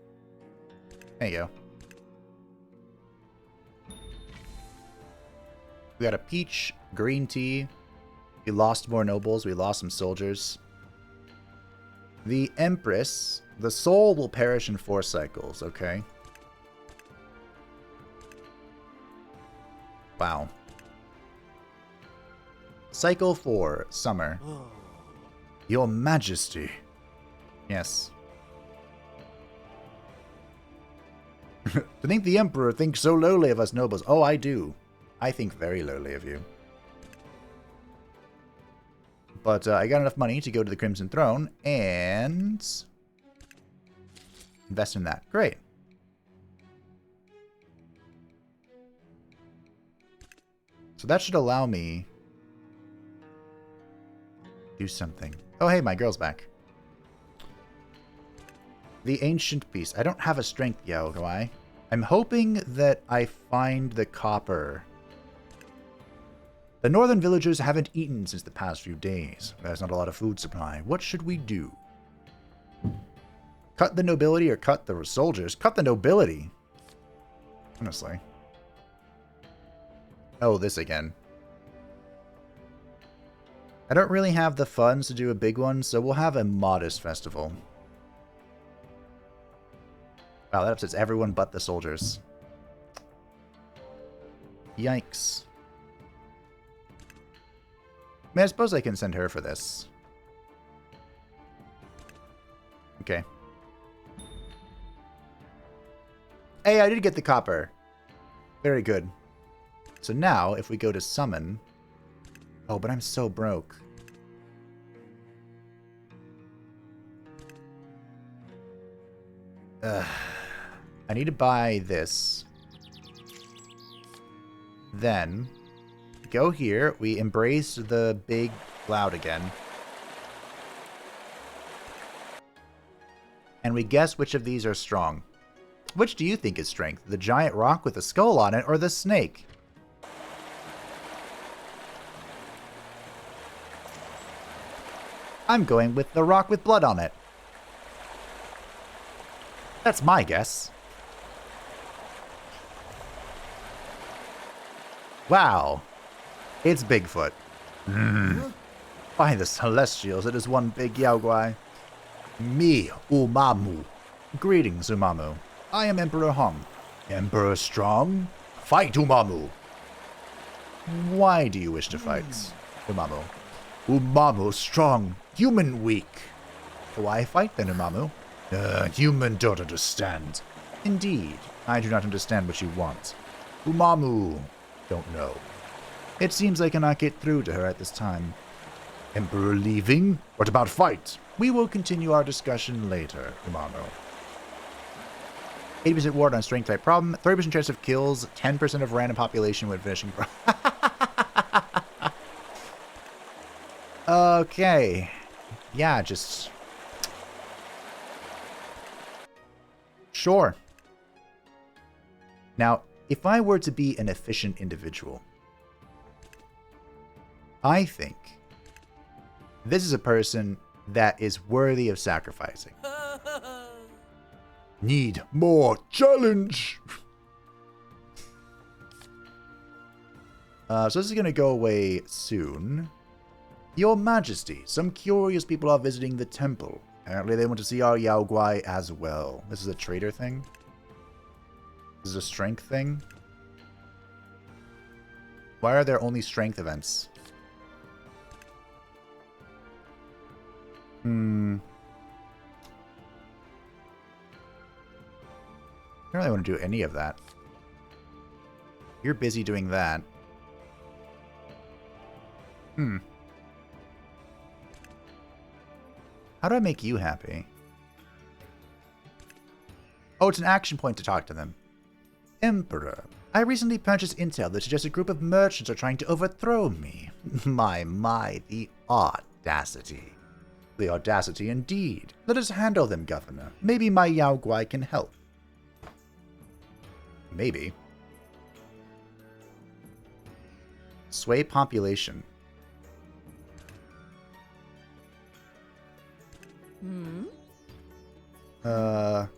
Speaker 1: There you go. We got a peach, green tea. We lost more nobles. We lost some soldiers. The Empress. The soul will perish in 4 cycles, okay? Wow. Cycle 4, summer. Your Majesty. Yes. To think the Emperor thinks so lowly of us nobles. Oh, I do. I think very lowly of you. But I got enough money to go to the Crimson Throne and invest in that. Great. So that should allow me to do something. Oh, hey, my girl's back. The Ancient Beast. I don't have a strength yet, do I? I'm hoping that I find the copper. The northern villagers haven't eaten since the past few days. There's not a lot of food supply. What should we do? Cut the nobility or cut the soldiers? Cut the nobility. Honestly. Oh, this again. I don't really have the funds to do a big one, so we'll have a modest festival. Wow, that upsets everyone but the soldiers. Yikes. I mean, I suppose I can send her for this. Okay. Hey, I did get the copper. Very good. So now, if we go to summon... Oh, but I'm so broke. I need to buy this. Then, go here. We embrace the big cloud again. And we guess which of these are strong. Which do you think is strength? The giant rock with a skull on it, or the snake? I'm going with the rock with blood on it. That's my guess. Wow. It's Bigfoot. By the Celestials, it is one big Yaoguai. Me, Umamu. Greetings, Umamu. I am Emperor Hong. Emperor Strong? Fight, Umamu. Why do you wish to fight, Umamu? Umamu Strong. Human weak. Why fight then, Umamu? Human don't understand. Indeed, I do not understand what you want. Umamu. Don't know. It seems I cannot get through to her at this time. Emperor leaving? What about fight? We will continue our discussion later, Umamu. 80% ward on strength type problem, 30% chance of kills, 10% of random population when finishing. Okay. Yeah, just... Sure. Now, if I were to be an efficient individual, I think this is a person that is worthy of sacrificing. Need more challenge! So this is going to go away soon. Your Majesty, some curious people are visiting the temple. Apparently they want to see our Yaoguai as well. This is a trader thing? This is a strength thing? Why are there only strength events? I don't really want to do any of that. You're busy doing that. How do I make you happy? Oh, it's an action point to talk to them. Emperor, I recently purchased intel that suggests a group of merchants are trying to overthrow me. My, the audacity. The audacity indeed. Let us handle them, Governor. Maybe my Yaoguai can help. Maybe. Sway population. Oh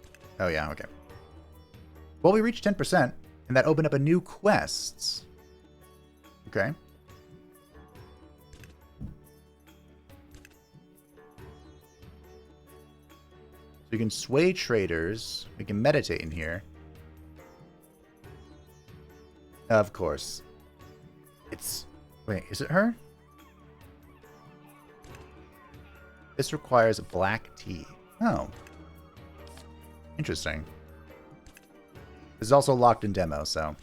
Speaker 1: yeah, okay. Well, we reached 10%, and that opened up a new quest. Okay. So we can sway traders. We can meditate in here. Of course. It's... Wait, is it her? This requires black tea. Oh. Interesting. This is also locked in demo, so...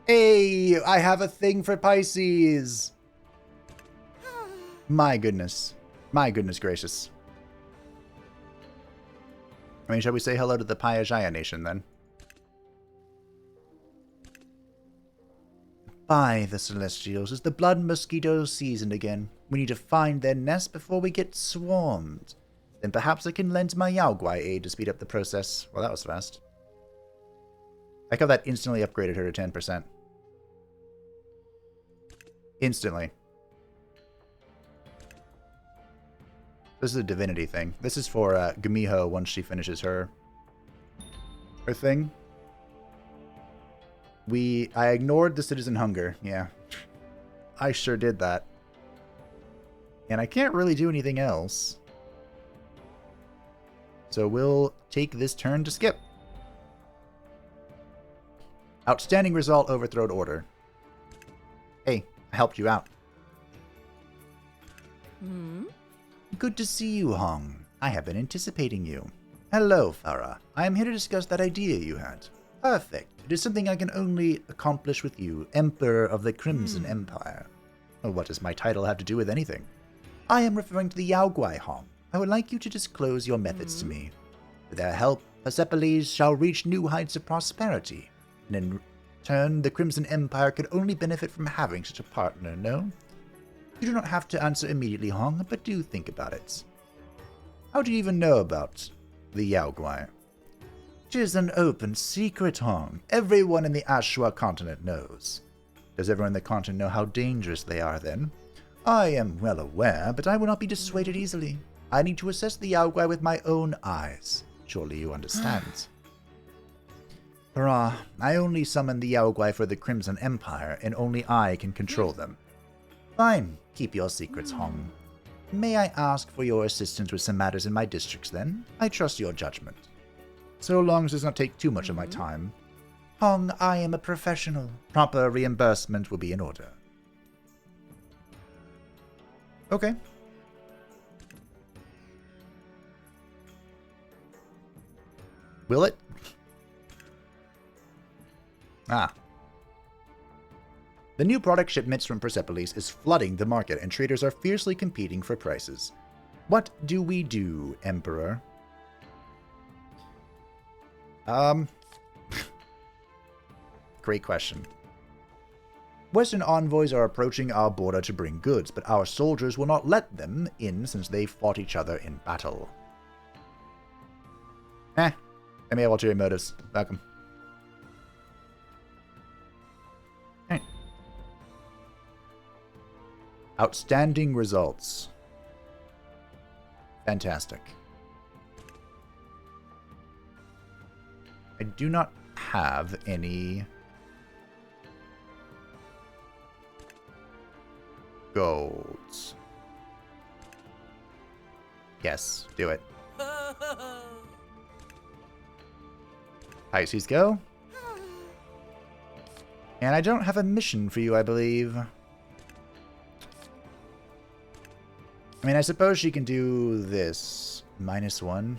Speaker 1: Hey! I have a thing for Pisces! My goodness. My goodness gracious. I mean, shall we say hello to the Payajaya Nation, then? By the Celestials, is the blood mosquito season again? We need to find their nest before we get swarmed. Then perhaps I can lend my Yaoguai aid to speed up the process. Well, that was fast. I like how that instantly upgraded her to 10%. Instantly. This is a divinity thing. This is for Gumiho once she finishes her thing. I ignored the citizen hunger. Yeah. I sure did that. And I can't really do anything else. So we'll take this turn to skip. Outstanding result, overthrown order. Hey, I helped you out. Good to see you, Hong. I have been anticipating you. Hello, Farah. I am here to discuss that idea you had. Perfect. It is something I can only accomplish with you, Emperor of the Crimson Empire. Well, what does my title have to do with anything? I am referring to the Yaoguai, Hong. I would like you to disclose your methods to me. With their help, Persepolis shall reach new heights of prosperity, and in turn, the Crimson Empire could only benefit from having such a partner, no? You do not have to answer immediately, Hong, but do think about it. How do you even know about the Yaoguai? It is an open secret, Hong. Everyone in the Ashua continent knows. Does everyone in the continent know how dangerous they are, then? I am well aware, but I will not be dissuaded easily. I need to assess the Yaoguai with my own eyes. Surely you understand. Hurrah, I only summon the Yaoguai for the Crimson Empire, and only I can control them. Fine, keep your secrets, Hong. May I ask for your assistance with some matters in my districts, then? I trust your judgment. So long as it does not take too much of my time. Hong, I am a professional. Proper reimbursement will be in order. Okay. Will it? The new product shipments from Persepolis is flooding the market, and traders are fiercely competing for prices. What do we do, Emperor? Great question. Western envoys are approaching our border to bring goods, but our soldiers will not let them in since they fought each other in battle. Let me have ulterior motives. Welcome. Right. Outstanding results. Fantastic. I do not have any golds. Yes, do it. Pisces, go. And I don't have a mission for you, I believe. I mean, I suppose she can do this. -1.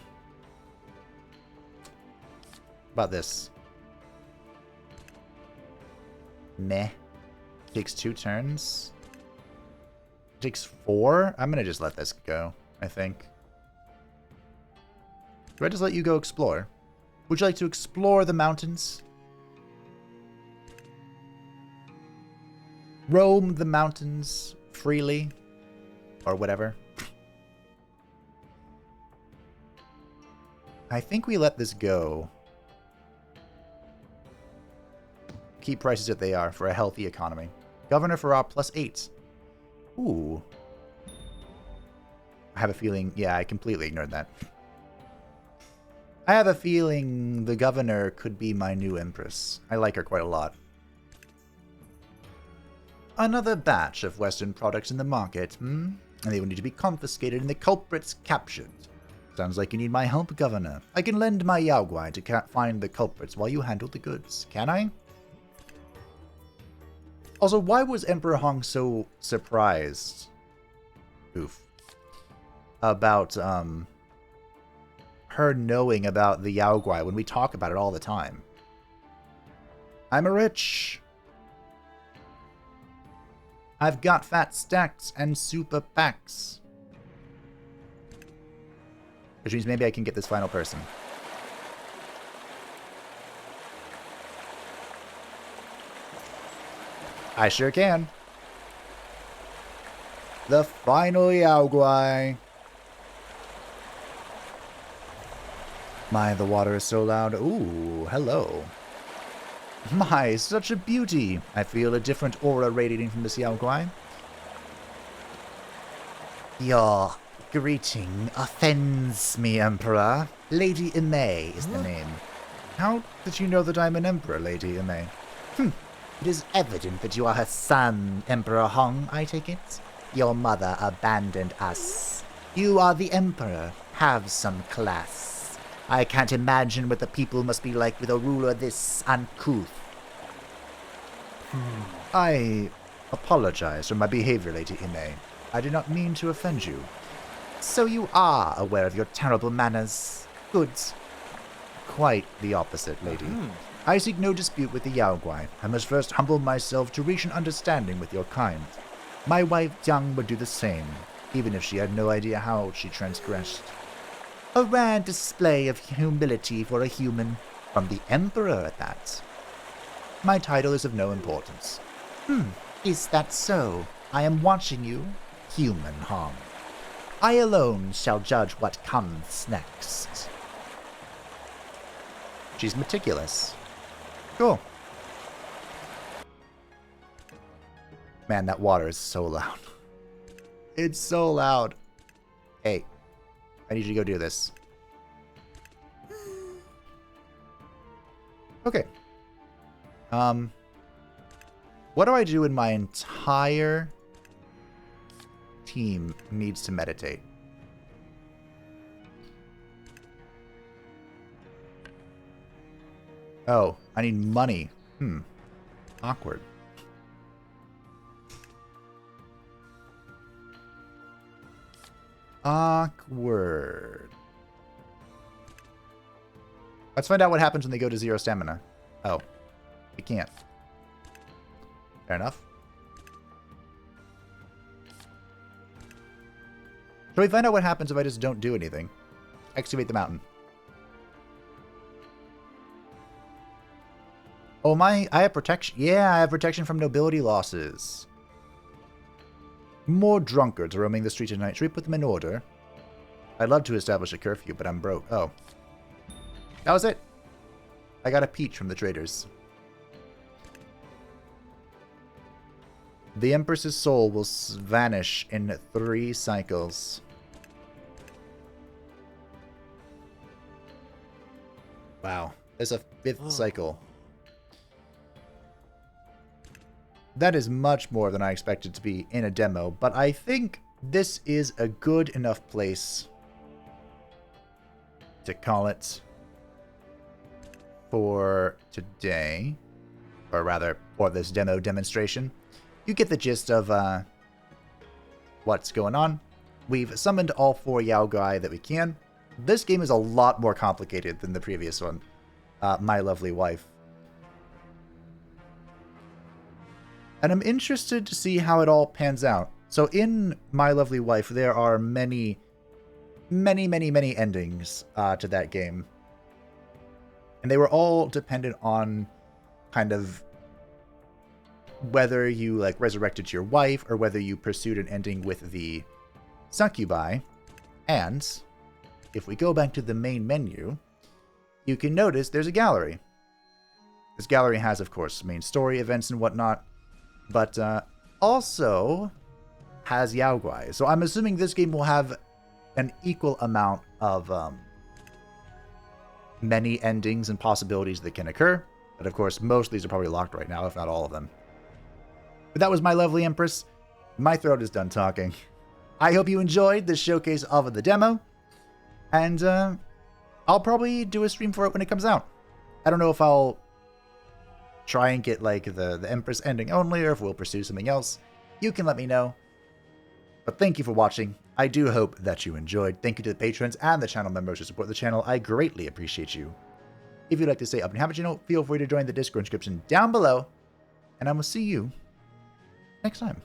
Speaker 1: About this. Meh. Takes 2 turns. Takes 4? I'm gonna just let this go, I think. Do I just let you go explore? Would you like to explore the mountains? Roam the mountains freely? Or whatever. I think we let this go. Keep prices as they are for a healthy economy. Governor Farah +8. Ooh. I have a feeling... Yeah, I completely ignored that. I have a feeling the governor could be my new Empress. I like her quite a lot. Another batch of Western products in the market, And they will need to be confiscated and the culprits captured. Sounds like you need my help, Governor. I can lend my Yaoguai to find the culprits while you handle the goods. Can I? Also, why was Emperor Hong so surprised? About, her knowing about the Yaoguai when we talk about it all the time. I'm rich. I've got fat stacks and super packs. Which means maybe I can get this final person. I sure can. The final Yaoguai. My, the water is so loud. Ooh, hello. My, such a beauty. I feel a different aura radiating from this Yaoguai. Your greeting offends me, Emperor. Lady Imei is the name. How did you know that I'm an Emperor, Lady Imei? It is evident that you are her son, Emperor Hong, I take it. Your mother abandoned us. You are the Emperor. Have some class. I can't imagine what the people must be like with a ruler this uncouth. I apologize for my behavior, Lady Ime. I did not mean to offend you. So you are aware of your terrible manners. Good. Quite the opposite, lady. I seek no dispute with the Yaoguai. I must first humble myself to reach an understanding with your kind. My wife Jiang would do the same, even if she had no idea how she transgressed. A rare display of humility for a human, from the Emperor at that. My title is of no importance. Is that so? I am watching you, human Hong. I alone shall judge what comes next. She's meticulous. Cool. Man, that water is so loud. It's so loud. Hey, I need you to go do this. Okay. What do I do when my entire team needs to meditate? Oh, I need money. Awkward. Awkward. Let's find out what happens when they go to 0 stamina. Oh, we can't. Fair enough. Shall we find out what happens if I just don't do anything? Excavate the mountain. Oh, I have protection. Yeah, I have protection from nobility losses. More drunkards roaming the street tonight. Should we put them in order? I'd love to establish a curfew, but I'm broke. Oh. That was it. I got a peach from the traders. The Empress's soul will vanish in 3 cycles. Wow. There's a 5th cycle. That is much more than I expected to be in a demo, but I think this is a good enough place to call it for today. Or rather, for this demo demonstration. You get the gist of what's going on. We've summoned all 4 Yaoguai that we can. This game is a lot more complicated than the previous one, My Lovely Wife. And I'm interested to see how it all pans out. So in My Lovely Wife, there are many endings to that game. And they were all dependent on kind of whether you like resurrected your wife or whether you pursued an ending with the succubi. And if we go back to the main menu, you can notice there's a gallery. This gallery has, of course, main story events and whatnot, but also has Yaoguai. So I'm assuming this game will have an equal amount of many endings and possibilities that can occur. But of course, most of these are probably locked right now, if not all of them. But that was My Lovely Empress. My throat is done talking. I hope you enjoyed this showcase of the demo. And I'll probably do a stream for it when it comes out. I don't know if I'll try and get like the Empress ending only, or if we'll pursue something else. You can let me know. But thank you for watching. I do hope that you enjoyed. Thank you to the patrons and the channel members who support the channel. I greatly appreciate you. If you'd like to stay up and have a channel, feel free to join the Discord description down below. And I will see you next time.